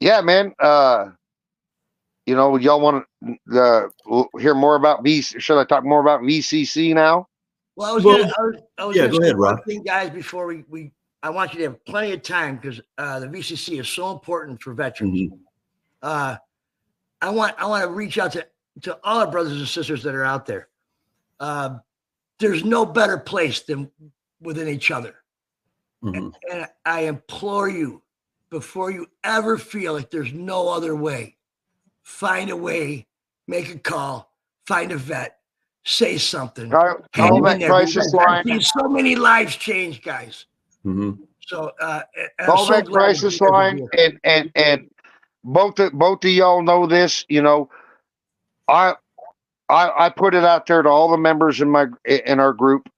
yeah, man. Y'all want to hear more about Should I talk more about VCC now? Well, I was Well, gonna yeah, go say ahead, one Rod. thing, guys, before I want you to have plenty of time because the VCC is so important for veterans. Mhm. I want to reach out to all our brothers and sisters that are out there. There's no better place than within each other. Mhm. And I implore you, before you ever feel like there's no other way, find a way, make a call, find a vet, say something. Call Hang in that there. crisis I've line. seen so many lives change, guys. Mhm. So and I'm Call so that glad crisis you guys are line, here. and both of y'all know this. I put it out there to all the members in our group.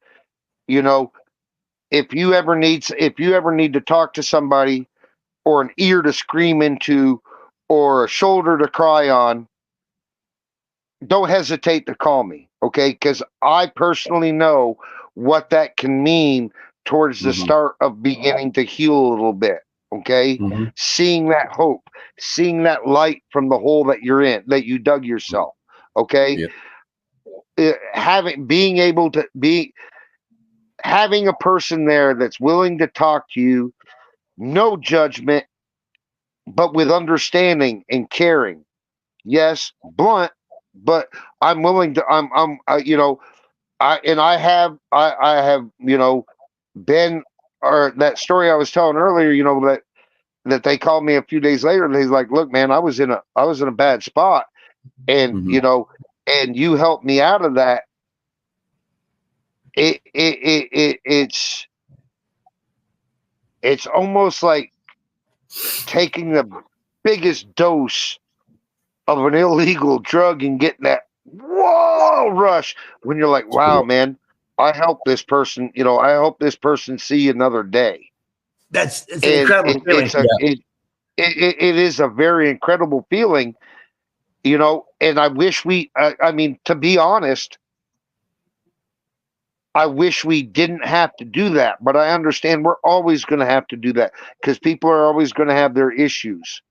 If you ever need to talk to somebody, or an ear to scream into, or a shoulder to cry on, don't hesitate to call me, okay? Because I personally know what that can mean towards the Mhm. start of beginning to heal a little bit, okay? Mhm. Seeing that hope, seeing that light from the hole that you're in, that you dug yourself, okay? Yeah. Having a person there that's willing to talk to you, no judgment, but with understanding and caring. Yes, blunt, but I'm willing to. I have been, or that story I was telling earlier. That they called me a few days later and he's like, look, man, I was in a bad spot, and Mhm. and you helped me out of that. It's almost like taking the biggest dose of an illegal drug and getting that whoa rush when you're like, wow, man, I helped this person. I hope this person see another day. It's an And incredible feeling. it is a very incredible feeling, and I wish I mean, to be honest, I wish we didn't have to do that, but I understand we're always going to have to do that because people are always going to have their issues.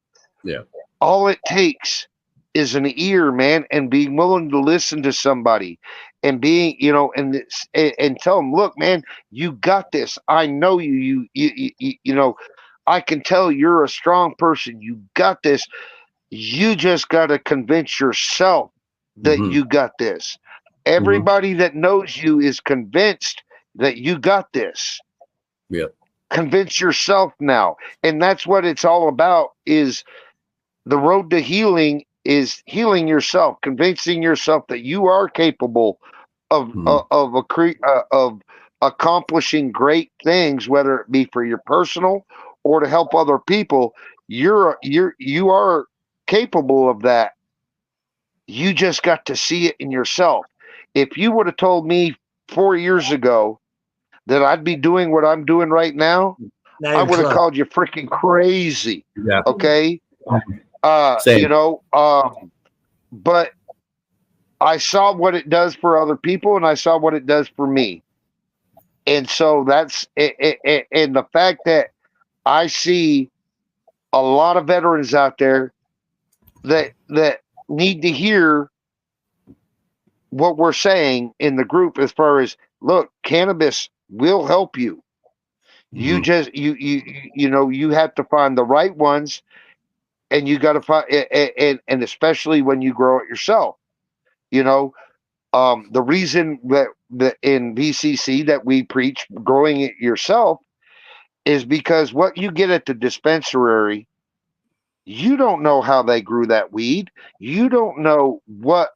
Yeah. All it takes is an ear, man, and being willing to listen to somebody, and being, and tell them, look, man, you got this. I know you. I can tell you're a strong person. You got this. You just got to convince yourself that Mhm. you got this. Mhm. Everybody that knows you is convinced that you got this. Yeah. Convince yourself now. And that's what it's all about, is the road to healing is healing yourself, convincing yourself that you are capable of Mhm. of accomplishing great things, whether it be for your personal or to help other people. You are capable of that. You just got to see it in yourself. If you would have told me 4 years ago that I'd be doing what I'm doing right now, Not I even would have close. called you freaking crazy. Yeah. Okay. Same. But I saw what it does for other people, and I saw what it does for me. And so that's it, and the fact that I see a lot of veterans out there that need to hear what we're saying in the group, as far as, look, cannabis will help you. You Mhm. just you have to find the right ones, and you got to find, and especially when you grow it yourself. You know, the reason that in VCC that we preach growing it yourself is because what you get at the dispensary, you don't know how they grew that weed. You don't know what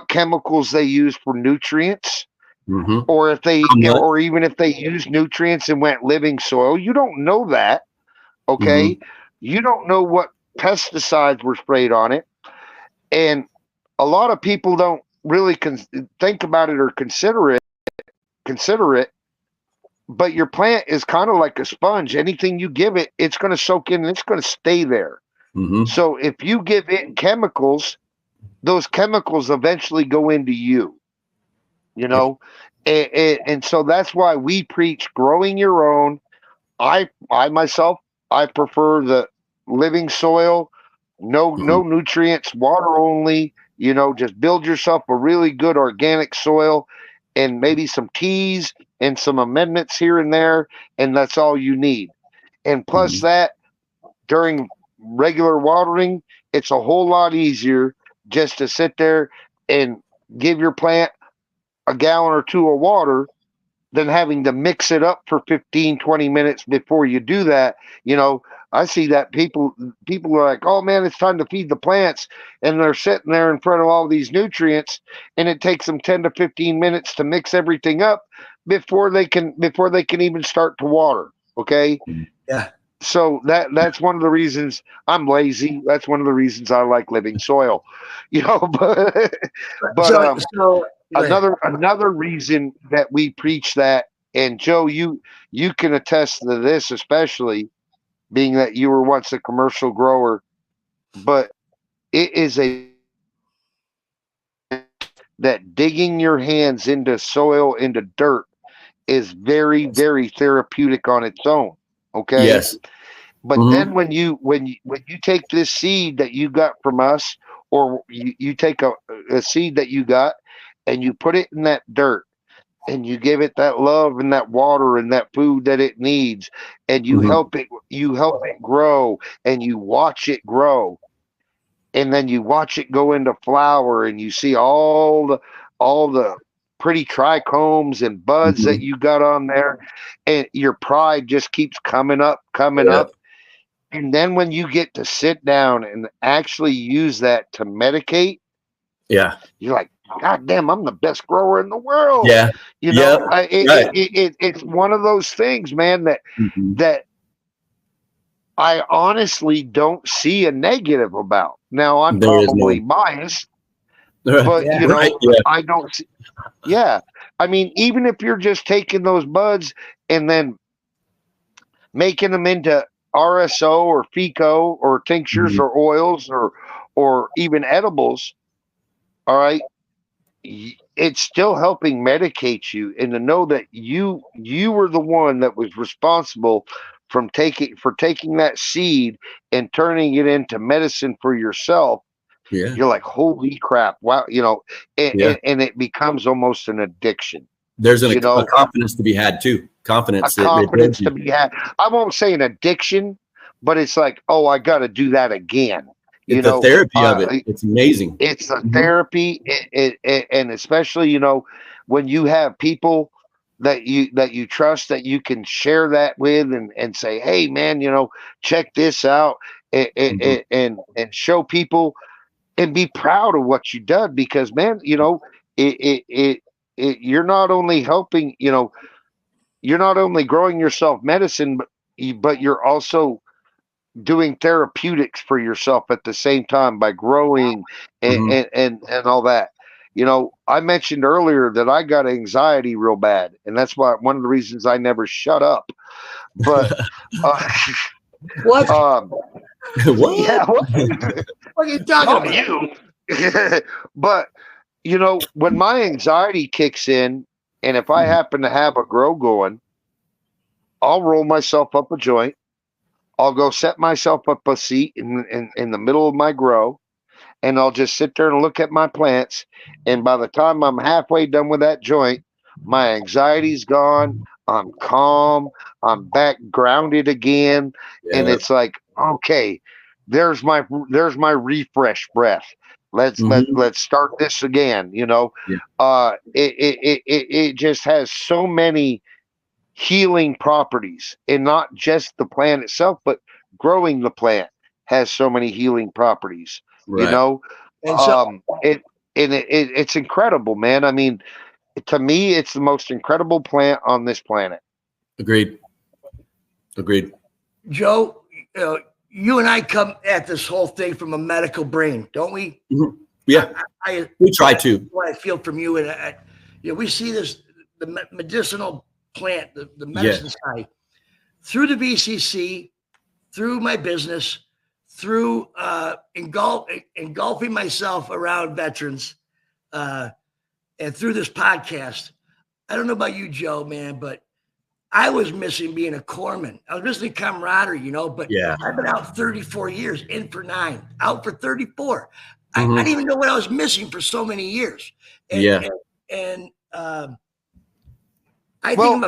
chemicals they use for nutrients, Mhm. or if they, How much? or even if they use nutrients and went living soil. You don't know that. Okay, Mhm. you don't know what pesticides were sprayed on it, and a lot of people don't really think about it or consider it, but your plant is kind of like a sponge. Anything you give it, it's going to soak in and it's going to stay there. Mm-hmm. So if you give it chemicals, those chemicals eventually go into you, you know? And so that's why we preach growing your own. I myself, I prefer the living soil, no nutrients, water only, just build yourself a really good organic soil and maybe some teas and some amendments here and there, and that's all you need. And plus that, during regular watering, it's a whole lot easier just to sit there and give your plant a gallon or two of water than having to mix it up for 15, 20 minutes before you do that. I see that people are like, oh man, it's time to feed the plants. And they're sitting there in front of all these nutrients, and it takes them 10 to 15 minutes to mix everything up before they can even start to water. Okay. Yeah. So that's one of the reasons I'm lazy. That's one of the reasons I like living soil, but So another reason that we preach that, and Joe, you can attest to this, especially being that you were once a commercial grower, but it is that digging your hands into soil, into dirt, is very, very therapeutic on its own. Okay. Yes. But then when you take this seed that you got from us, or you take a seed that you got and you put it in that dirt, and you give it that love and that water and that food that it needs, and you help it grow, and you watch it grow, and then you watch it go into flower, and you see all the pretty trichomes and buds that you got on there, and your pride just keeps coming up. And then when you get to sit down and actually use that to medicate, you're like, God damn, I'm the best grower in the world. Yeah. It's one of those things, man, that I honestly don't see a negative about. Now, I'm probably biased, but I don't see. Yeah. I mean, even if you're just taking those buds and then making them into RSO or FICO or tinctures or oils or even edibles, all right, it's still helping medicate you, and to know that you were the one that was responsible for taking that seed and turning it into medicine for yourself. You're like, holy crap, wow, and it becomes almost an addiction. There's a confidence to be had too. Confidence to be had. I won't say an addiction, but it's like, oh, I got to do that again. The therapy of it. It's amazing. It's a therapy, and especially when you have people that you trust, that you can share that with, and say, hey man, check this out, and show people and be proud of what you done, because man, you're not only helping, you're not only growing yourself medicine, but you're also doing therapeutics for yourself at the same time by growing and all that. I mentioned earlier that I got anxiety real bad, and that's why one of the reasons I never shut up. But what? What? Yeah, what are you talking about? But when my anxiety kicks in, and if I happen to have a grow going, I'll roll myself up a joint. I'll go set myself up a seat in the middle of my grow, and I'll just sit there and look at my plants. And by the time I'm halfway done with that joint, my anxiety's gone. I'm calm. I'm back grounded again. And it's like, okay, there's my refresh breath. Let's start this again. It just has so many healing properties, and not just the plant itself, but growing the plant has so many healing properties. Right. And so, It's incredible, man. I mean, to me, it's the most incredible plant on this planet. Agreed. Joe, you and I come at this whole thing from a medical brain, don't we? Yeah, we try to. What I feel from you, and we see this the medicinal plant, the medicine side through the VCC, through my business, through engulfing myself around veterans, and through this podcast. I don't know about you, Joe, man, but I was missing being a corpsman. I was missing camaraderie, but I've been out 34 years, in for 9, out for 34. I didn't even know what I was missing for so many years. And I think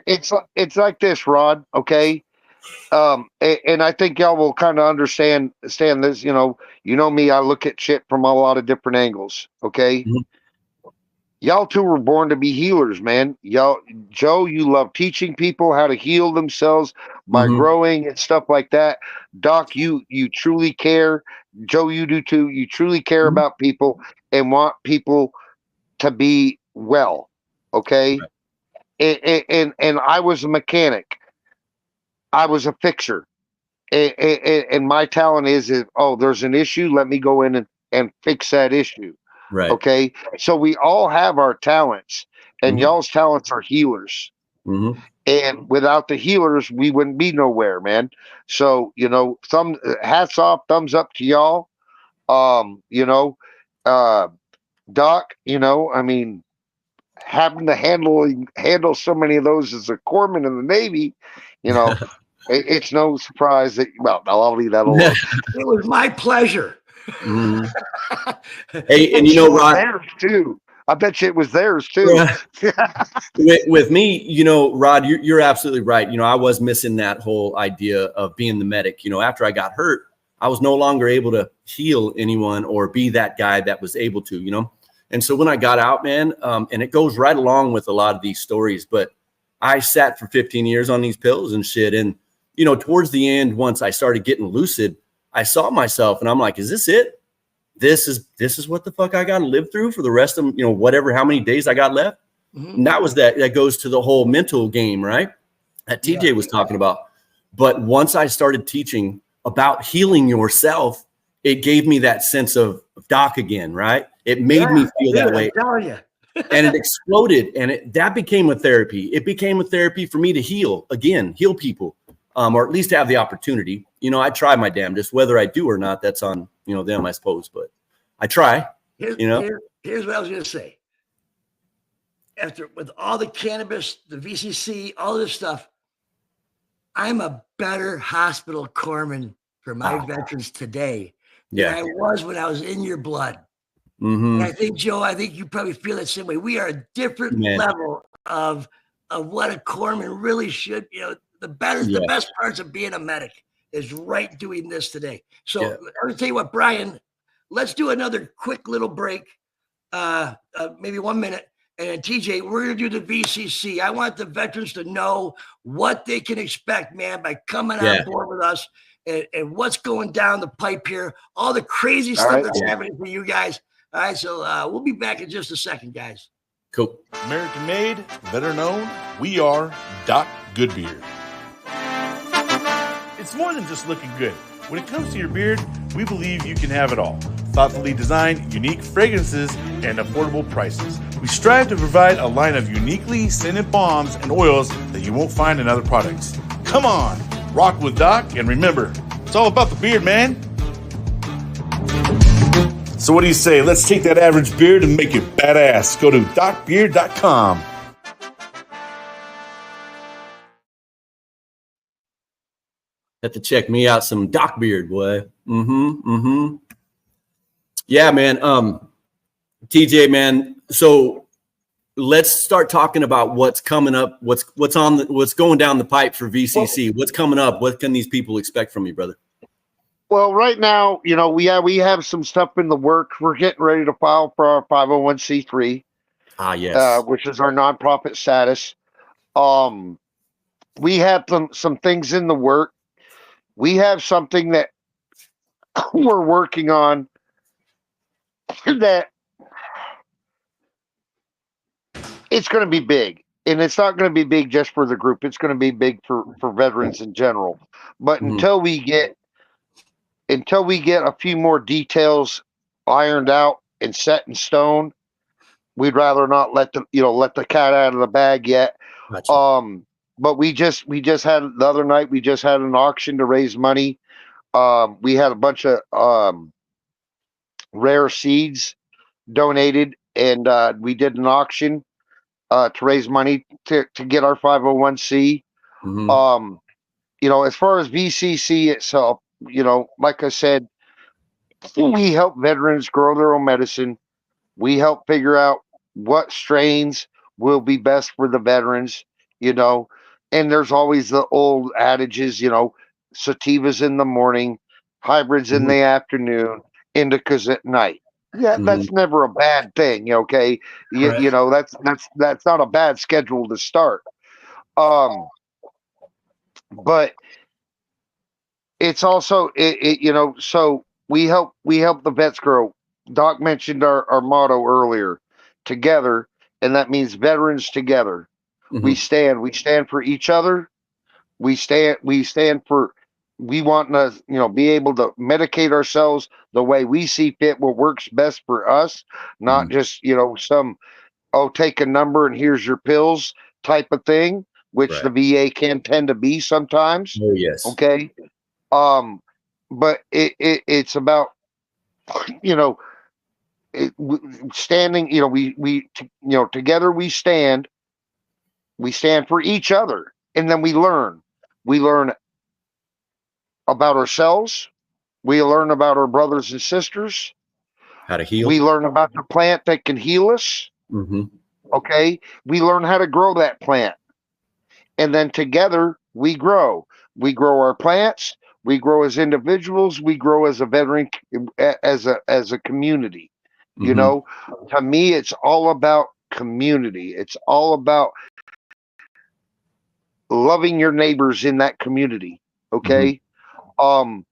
it's like this, Rod. Okay. And I think y'all will kind of understand this. You know me, I look at shit from a lot of different angles. Okay. Mm-hmm. Y'all two were born to be healers, man. Y'all, Joe, you love teaching people how to heal themselves by growing and stuff like that. Doc, you truly care. Joe, you do too. You truly care about people and want people to be well. Okay. Right. And I was a mechanic. I was a fixer. And my talent is there's an issue. Let me go in and fix that issue. Right. Okay. So we all have our talents, and y'all's talents are healers. Mm-hmm. And without the healers, we wouldn't be nowhere, man. So, hats off, thumbs up to y'all. Doc, I mean, having to handle so many of those as a corpsman in the Navy, it's no surprise that, I'll leave that alone. It was my pleasure. Hey, and Rod, theirs too. I bet you it was theirs too. with me, Rod, you're absolutely right. I was missing that whole idea of being the medic. After I got hurt, I was no longer able to heal anyone or be that guy that was able to, And so when I got out, man, and it goes right along with a lot of these stories, but I sat for 15 years on these pills and shit. And, towards the end, once I started getting lucid, I saw myself and I'm like, is this it? This is what the fuck I got to live through for the rest of, how many days I got left. Mm-hmm. And that goes to the whole mental game, right? That TJ was talking about. But once I started teaching about healing yourself, it gave me that sense of Doc again, right? It made me feel that way. I'm telling you. And it exploded, and that became a therapy. It became a therapy for me to heal people, or at least have the opportunity. I try my damnedest. Whether I do or not, that's on them, I suppose. But I try. Here's what I was going to say. With all the cannabis, the VCC, all this stuff, I'm a better hospital corpsman for my veterans today than I was when I was in your blood. Mm-hmm. And I think, Joe, you probably feel that same way. We are a different level of what a corpsman really should. The best parts of being a medic is right doing this today. So I'm going to tell you what, Brian, let's do another quick little break, maybe 1 minute. And TJ, we're going to do the VCC. I want the veterans to know what they can expect, man, by coming on board with us and what's going down the pipe here, all the crazy stuff that's happening for you guys. All right, so we'll be back in just a second, guys. Cool. American made, veteran owned, we are Doc Goodbeard. It's more than just looking good. When it comes to your beard, we believe you can have it all. Thoughtfully designed, unique fragrances, and affordable prices. We strive to provide a line of uniquely scented balms and oils that you won't find in other products. Come on, rock with Doc, and remember, it's all about the beard, man. So what do you say? Let's take that average beard and make it badass. Go to docbeard.com. Have to check me out some Doc Beard, boy. Yeah, man. TJ, man. So let's start talking about what's coming up. What's going down the pipe for VCC. What's coming up? What can these people expect from you, brother? Well, right now, we have some stuff in the works. We're getting ready to file for our 501c3. Yes. Which is our nonprofit status. We have some things in the work. We have something that we're working on that it's going to be big. And it's not going to be big just for the group. It's going to be big for veterans in general. But until we get a few more details ironed out and set in stone. We'd rather not let the cat out of the bag yet. Gotcha. But we just had the other night. We just had an auction to raise money. We had a bunch of rare seeds donated, and we did an auction to raise money to get our 501c. Mhm. As far as VCC itself, like I said, we help veterans grow their own medicine. We help figure out what strains will be best for the veterans, and there's always the old adages, sativas in the morning, hybrids in Mhm. the afternoon, indicas at night. Yeah, Mhm. that's never a bad thing. Okay. Correct. That's not a bad schedule to start. Um, but it's also so we help the vets grow. Doc mentioned our motto earlier, together, and that means veterans together. we Mhm. stand we stand for each other. We stand for, we want to be able to medicate ourselves the way we see fit, what works best for us, not Mhm. just some, oh, take a number and here's your pills type of thing, which the Right. VA can tend to be sometimes. Oh, yes. Okay. But it's about you know standing. Together we stand for each other, and then we learn about ourselves, we learn about our brothers and sisters, How to we heal. learn about the plant that can heal us. Mhm. Okay, we learn how to grow that plant, and then together we grow our plants, we grow as individuals, we grow as a veteran, as a community. you Mhm. know to me, it's all about community. It's all about loving your neighbors in that community. Mhm. Okay. um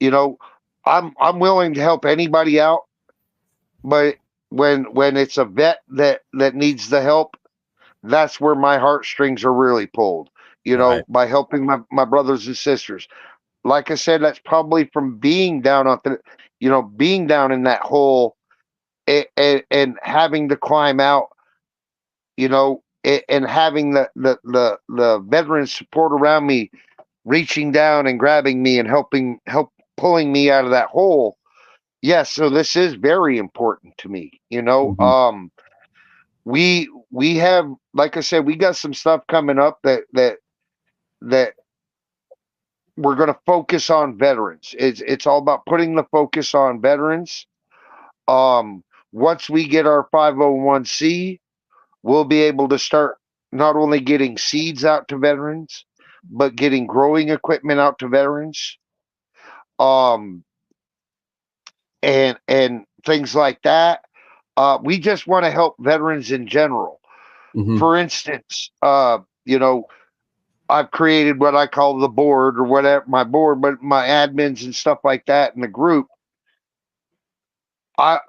you know I'm willing to help anybody out, but when it's a vet that needs the help, that's where my heartstrings are really pulled, Right. by helping my brothers and sisters. Like I said, that's probably from being down on the, being down in that hole, and having to climb out, and having the veteran support around me, reaching down and grabbing me and help pulling me out of that hole. Yes, so this is very important to me. Mhm. We have, like I said, we got some stuff coming up that we're going to focus on veterans. It's all about putting the focus on veterans. Um, Once we get our 501c, we'll be able to start not only getting seeds out to veterans, but getting growing equipment out to veterans. Um, and things like that. We just want to help veterans in general. Mhm. For instance, I've created what I call the board, or whatever, my board, but my admins and stuff like that in the group. I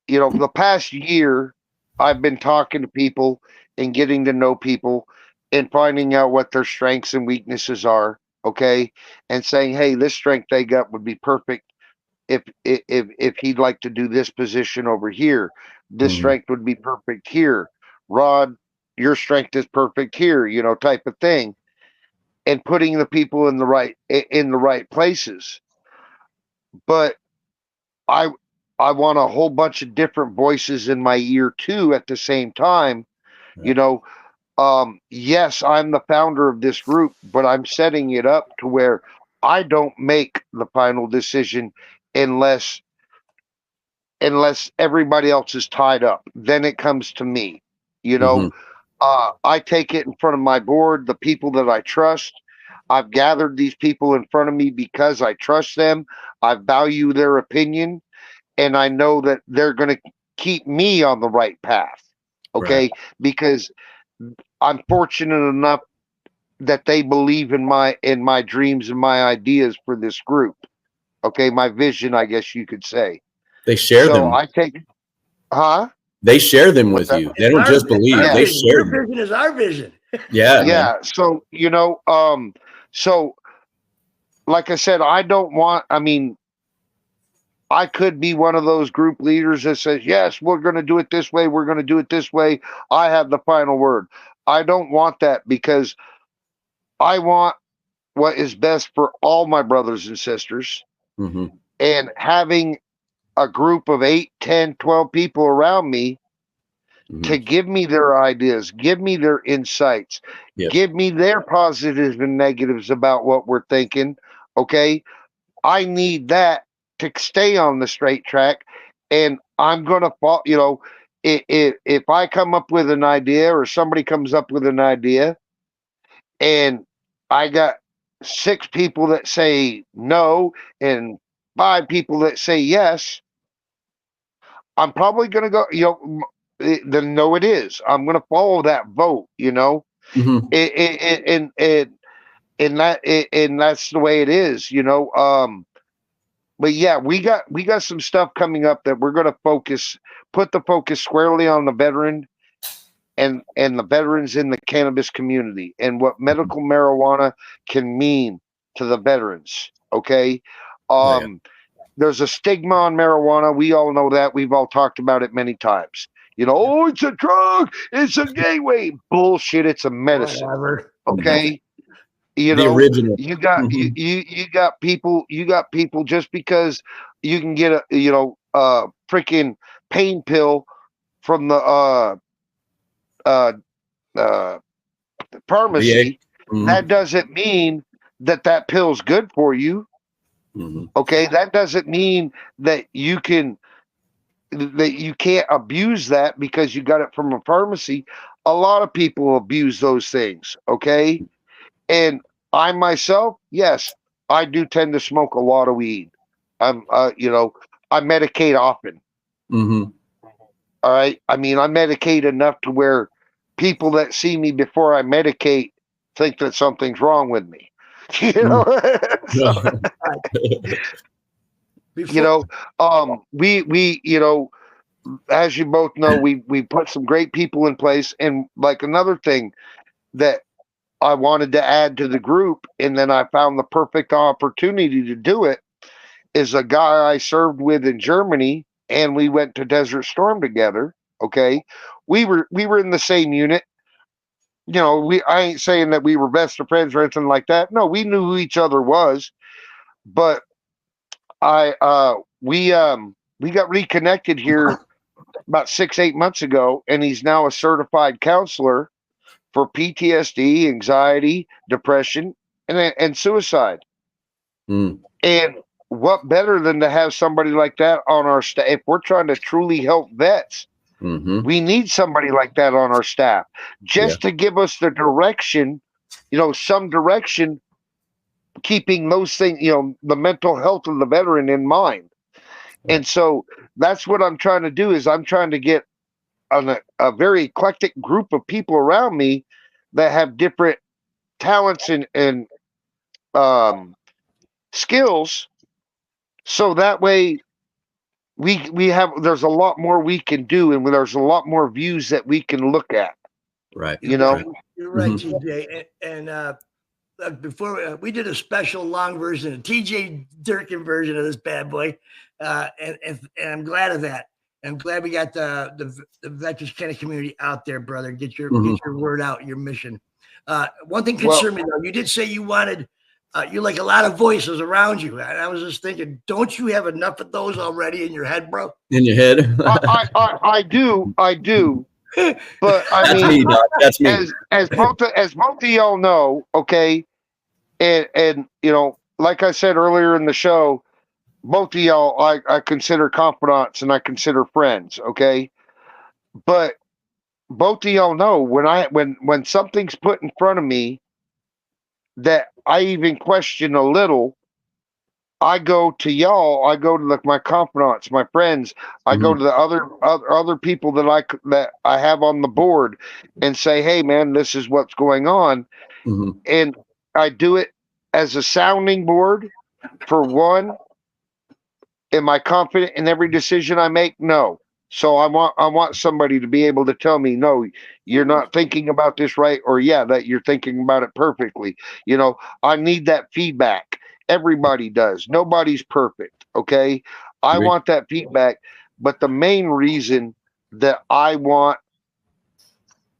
the past year, I've been talking to people and getting to know people and finding out what their strengths and weaknesses are. Okay, and saying, hey, this strength they got would be perfect if he'd like to do this position over here. This Mhm. strength would be perfect here. Rod, your strength is perfect here, type of thing. And putting the people in the right places. But I I want a whole bunch of different voices in my ear too at the same time. You Right. know, yes, I'm the founder of this group, but I'm setting it up to where I don't make the final decision unless everybody else is tied up. Then it comes to me. You know, Mhm. I take it in front of my board, the people that I trust. I've gathered these people in front of me because I trust them. I value their opinion, and I know that they're going to keep me on the right path. Right. Okay, because I'm fortunate enough that they believe in my dreams and my ideas for this group. Okay, my vision, I guess you could say. They share So them. I take, huh? They share them What's with that? you. They It's don't just it's our believe. Yeah, They vision. share Your them. vision is our vision. Yeah, man. yeah. So so like I said, I don't want. I mean, I could be one of those group leaders that says, yes, we're going to do it this way. We're going to do it this way. I have the final word. I don't want that, because I want what is best for all my brothers and sisters. Mm-hmm. And having a group of 8, 10, 12 people around me to give me their ideas, give me their insights, give me their positives and negatives about what we're thinking. Okay. I need that to stay on the straight track. And I'm going to fall, if I come up with an idea, or somebody comes up with an idea, and I got 6 people that say no and 5 people that say yes, I'm probably going to go, then no, it is. I'm going to follow that vote, Mm-hmm. and that's the way it is, But yeah, we got some stuff coming up that we're going to put the focus squarely on the veteran and the veterans in the cannabis community, and what medical marijuana can mean to the veterans. Okay. There's a stigma on marijuana. We all know that. We've all talked about it many times. Oh, it's a drug. It's a gateway. Bullshit. It's a medicine. Whatever. Okay. The original. You got you got people just because you can get a freaking pain pill from the pharmacy. That doesn't mean that pill's good for you. Okay, that doesn't mean that you can't abuse that because you got it from a pharmacy. A lot of people abuse those things. Okay. And I myself, yes, I do tend to smoke a lot of weed. I medicate often. Mm-hmm. All right. I mean, I medicate enough to where people that see me before I medicate think that something's wrong with me. We as you both know, we put some great people in place. And like, another thing that I wanted to add to the group, and then I found the perfect opportunity to do it, is a guy I served with in Germany, and we went to Desert Storm together. Okay. We were in the same unit. I ain't saying that we were best of friends or anything like that. No, we knew who each other was, but we got reconnected here about 6-8 months ago, and he's now a certified counselor for PTSD, anxiety, depression, and suicide. And what better than to have somebody like that on our staff? If we're trying to truly help vets, we need somebody like that on our staff, just to give us the direction, some direction, keeping those things, the mental health of the veteran in mind. And so that's what I'm trying to do, is I'm trying to get a very eclectic group of people around me that have different talents and skills, so that way there's a lot more we can do, and there's a lot more views that we can look at. Right. You're right, TJ. And before we did a special long version, a TJ Durkin version of this bad boy, and I'm glad of that. I'm glad we got the Veterans Canna community out there, brother. Get your word out, your mission. One thing concerned me though. You did say you wanted you like a lot of voices around you, and I was just thinking, don't you have enough of those already in your head, bro? In your head? I do. But I That's mean, me, Doc. That's me. As both of y'all know, okay, and like I said earlier in the show, both of y'all I consider confidants and I consider friends, okay? But both of y'all know when something's put in front of me that I even question a little, I go to y'all. I go to my confidants, my friends. I go to the other people that I have on the board, and say, "Hey, man, this is what's going on," and I do it as a sounding board. For one, am I confident in every decision I make? No. So I want somebody to be able to tell me, no, you're not thinking about this right, or yeah, that you're thinking about it perfectly. I need that feedback. Everybody does. Nobody's perfect. Okay. I want that feedback. But the main reason that I want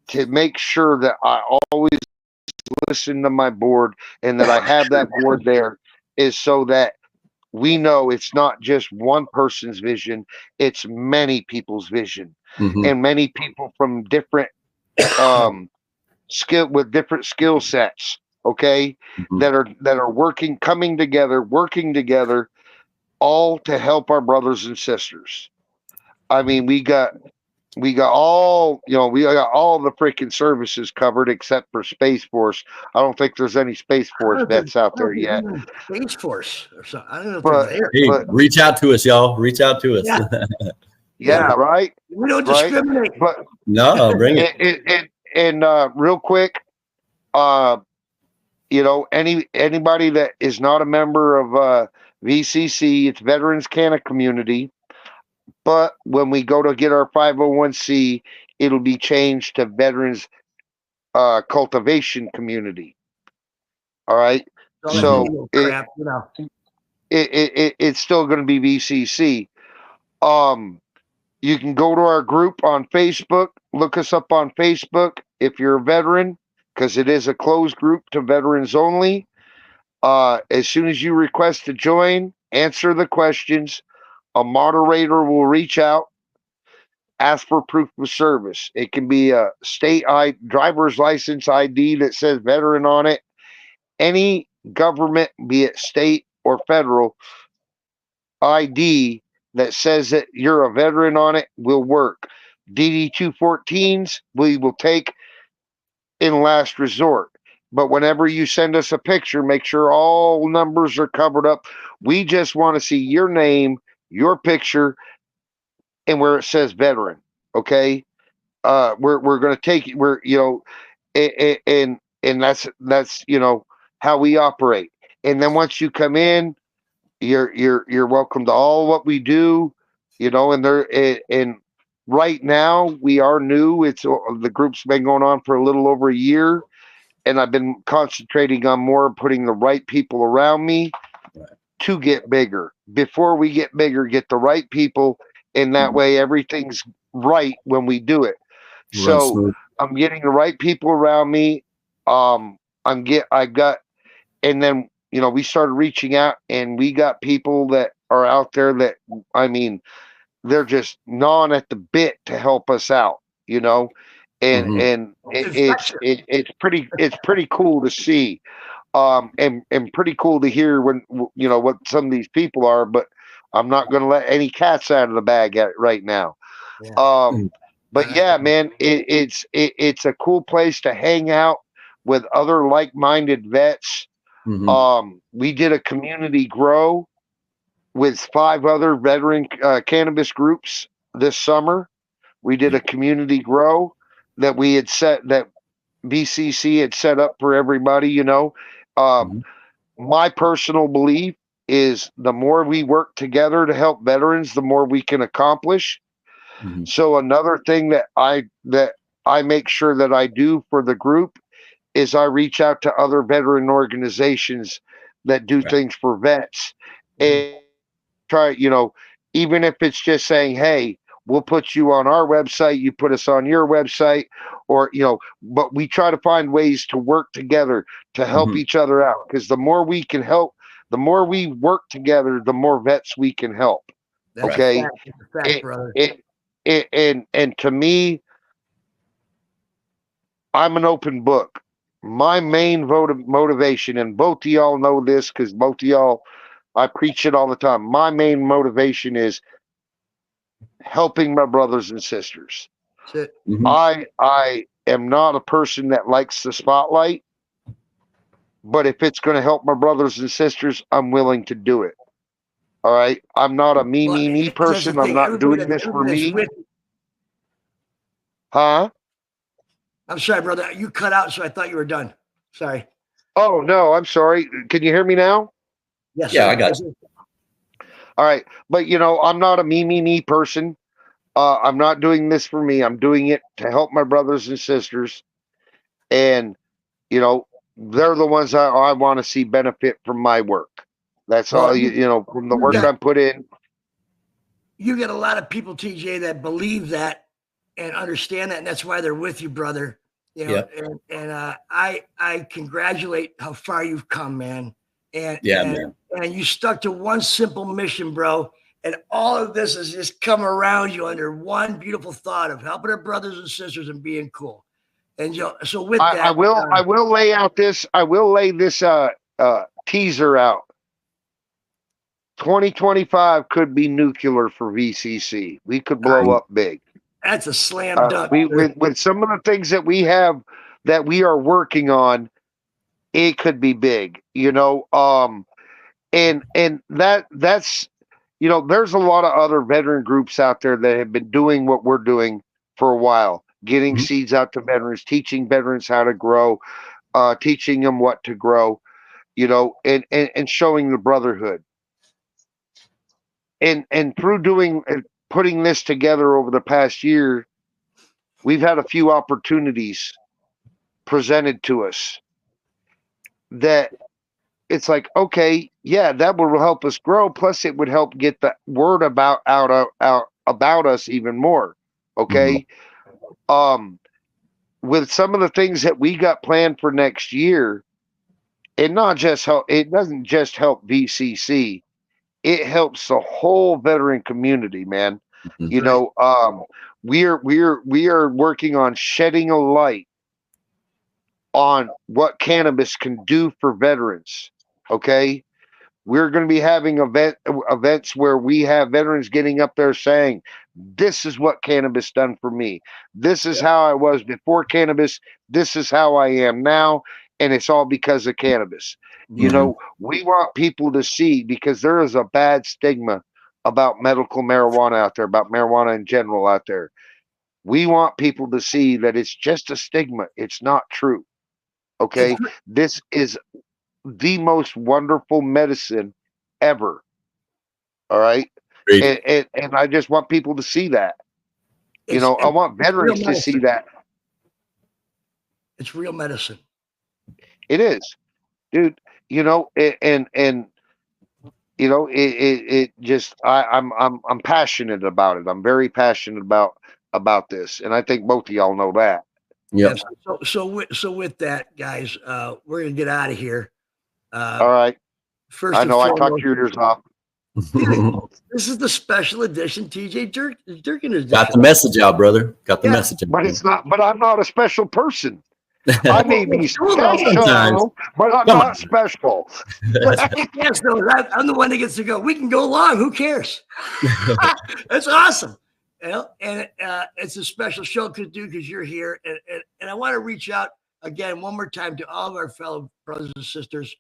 to make sure that I always listen to my board and that I have that board there is so that we know it's not just one person's vision, it's many people's vision, and many people from different different skill sets, okay, that are working together all to help our brothers and sisters. I mean, we got all, we got all the freaking services covered except for Space Force. I don't think there's any Space Force vets out there yet. Space Force or something. I don't know if But, they're there. Hey, reach out to us, y'all. Reach out to us. Yeah, right. We don't discriminate. But No, bring it. And real quick, anybody that is not a member of VCC, it's Veterans Canna Community. But when we go to get our 501c, it'll be changed to Veterans Cultivation Community. All right. So it's still going to be VCC. You can go to our group on Facebook. Look us up on Facebook if you're a veteran, because it is a closed group to veterans only. As soon as you request to join, answer the questions. A moderator will reach out, ask for proof of service. It can be a state driver's license ID that says veteran on it. Any government, be it state or federal, ID that says that you're a veteran on it will work. DD 214s we will take in last resort. But whenever you send us a picture, make sure all numbers are covered up. We just want to see your name, your picture, and where it says veteran. Okay. We're going to take it. And that's how we operate. And then once you come in, you're welcome to all what we do, and right now we are new. It's the group's been going on for a little over a year, and I've been concentrating on more putting the right people around me to get bigger. Before we get bigger, get the right people, and that way everything's right when we do it. So I'm getting the right people around me. And then we started reaching out, and we got people that are out there that, I mean, they're just gnawing at the bit to help us out, and it's pretty cool to see, and pretty cool to hear when what some of these people are. But I'm not going to let any cats out of the bag right now. But yeah, man, it's a cool place to hang out with other like-minded vets. We did a community grow with 5 other veteran cannabis groups this summer. We did a community grow that we had that VCC had set up for everybody. My personal belief is the more we work together to help veterans, the more we can accomplish. So another thing that I make sure that I do for the group is I reach out to other veteran organizations that do things for vets, and try, even if it's just saying, hey, we'll put you on our website, you put us on your website, or, but we try to find ways to work together to help each other out. Because the more we can help, the more we work together, the more vets we can help. That's okay. a fact, brother. And to me, I'm an open book. My main motivation, and both of y'all know this because both of y'all, I preach it all the time. My main motivation is helping my brothers and sisters. I am not a person that likes the spotlight, but if it's going to help my brothers and sisters, I'm willing to do it. All right. I'm not a me person. I'm not doing this for me. Huh? I'm sorry, brother. You cut out, so I thought you were done. Sorry. Oh, no, I'm sorry. Can you hear me now? Yes. Yeah, sir. I got you. All right. But, I'm not a me person. I'm not doing this for me. I'm doing it to help my brothers and sisters. And, they're the ones I want to see benefit from my work. That's all, from the work I'm put in. you get a lot of people, TJ, that believe that and understand that, and that's why they're with you, brother. You know, I congratulate how far you've come, man. And you stuck to one simple mission, bro. And all of this has just come around you under one beautiful thought of helping our brothers and sisters and being cool. And so with that, I will lay out this. I will lay this teaser out. 2025 could be nuclear for VCC. We could blow up big. That's a slam dunk. With some of the things that we have that we are working on, it could be big. You know, and that's, you know, there's a lot of other veteran groups out there that have been doing what we're doing for a while, getting seeds out to veterans, teaching veterans how to grow, teaching them what to grow, you know, and showing the brotherhood. And through doing and putting this together over the past year, we've had a few opportunities presented to us that it's like, okay, yeah, that will help us grow. Plus, it would help get the word out about us even more. Okay, with some of the things that we got planned for next year, it doesn't just help VCC. It helps the whole veteran community, man. You know, we are working on shedding a light on what cannabis can do for veterans. Okay, we're going to be having events where we have veterans getting up there saying, "This is what cannabis done for me. This is how I was before cannabis. This is how I am now, and it's all because of cannabis." You know, we want people to see, because there is a bad stigma about medical marijuana out there, about marijuana in general out there. We want people to see that it's just a stigma. It's not true. Okay, this is the most wonderful medicine ever. All right, and I just want people to see that. You know, I want veterans to see that. It's real medicine. It is, dude. You know, and you know, it just I'm passionate about it. I'm very passionate about this, and I think both of y'all know that. Yeah. So with that, guys, we're gonna get out of here. All right. First, I know I talked your ears off. This is the special edition TJ Durkin edition. Got the message out, brother. Got the message out. But it's not. But I'm not a special person. I may be special, but I'm not special. Yes, no, I'm the one that gets to go. We can go long. Who cares? That's awesome. You know, and it's a special show because you're here, and I want to reach out again one more time to all of our fellow brothers and sisters.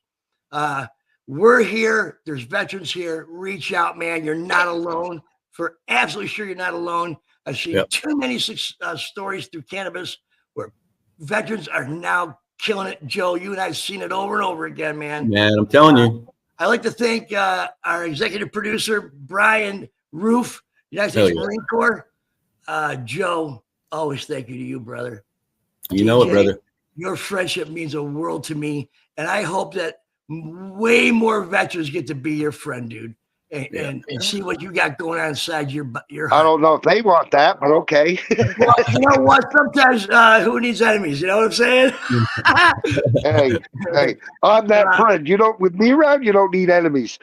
We're here. There's veterans here. Reach out, man. You're not alone. For absolutely sure, you're not alone. I've seen too many stories through cannabis where veterans are now killing it. Joe, you and I've seen it over and over again, man. Man, I'm telling you. I'd like to thank our executive producer, Brian Roof, United States Marine Corps. Joe, always thank you to you, brother. You know it, brother. Your friendship means a world to me, and I hope that way more veterans get to be your friend, dude, and see what you got going on inside your heart. I don't know if they want that, but okay. Well, you know what? Sometimes who needs enemies? You know what I'm saying? hey, I'm that friend. You don't, with me around, you don't need enemies.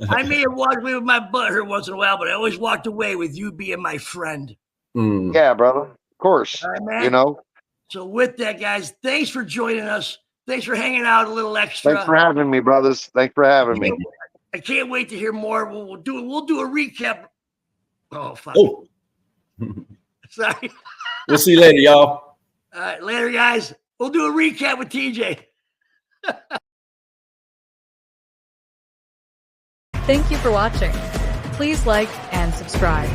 I may have walked away with my butt hurt once in a while, but I always walked away with you being my friend. Yeah, brother. Of course. All right, man. You know. So with that, guys, thanks for joining us. Thanks for hanging out a little extra. Thanks for having me, brothers. Thanks for having me. I can't wait to hear more. We'll do a recap. Oh, fuck. Oh. Sorry. We'll see you later, y'all. All right, later, guys. We'll do a recap with TJ. Thank you for watching. Please like and subscribe.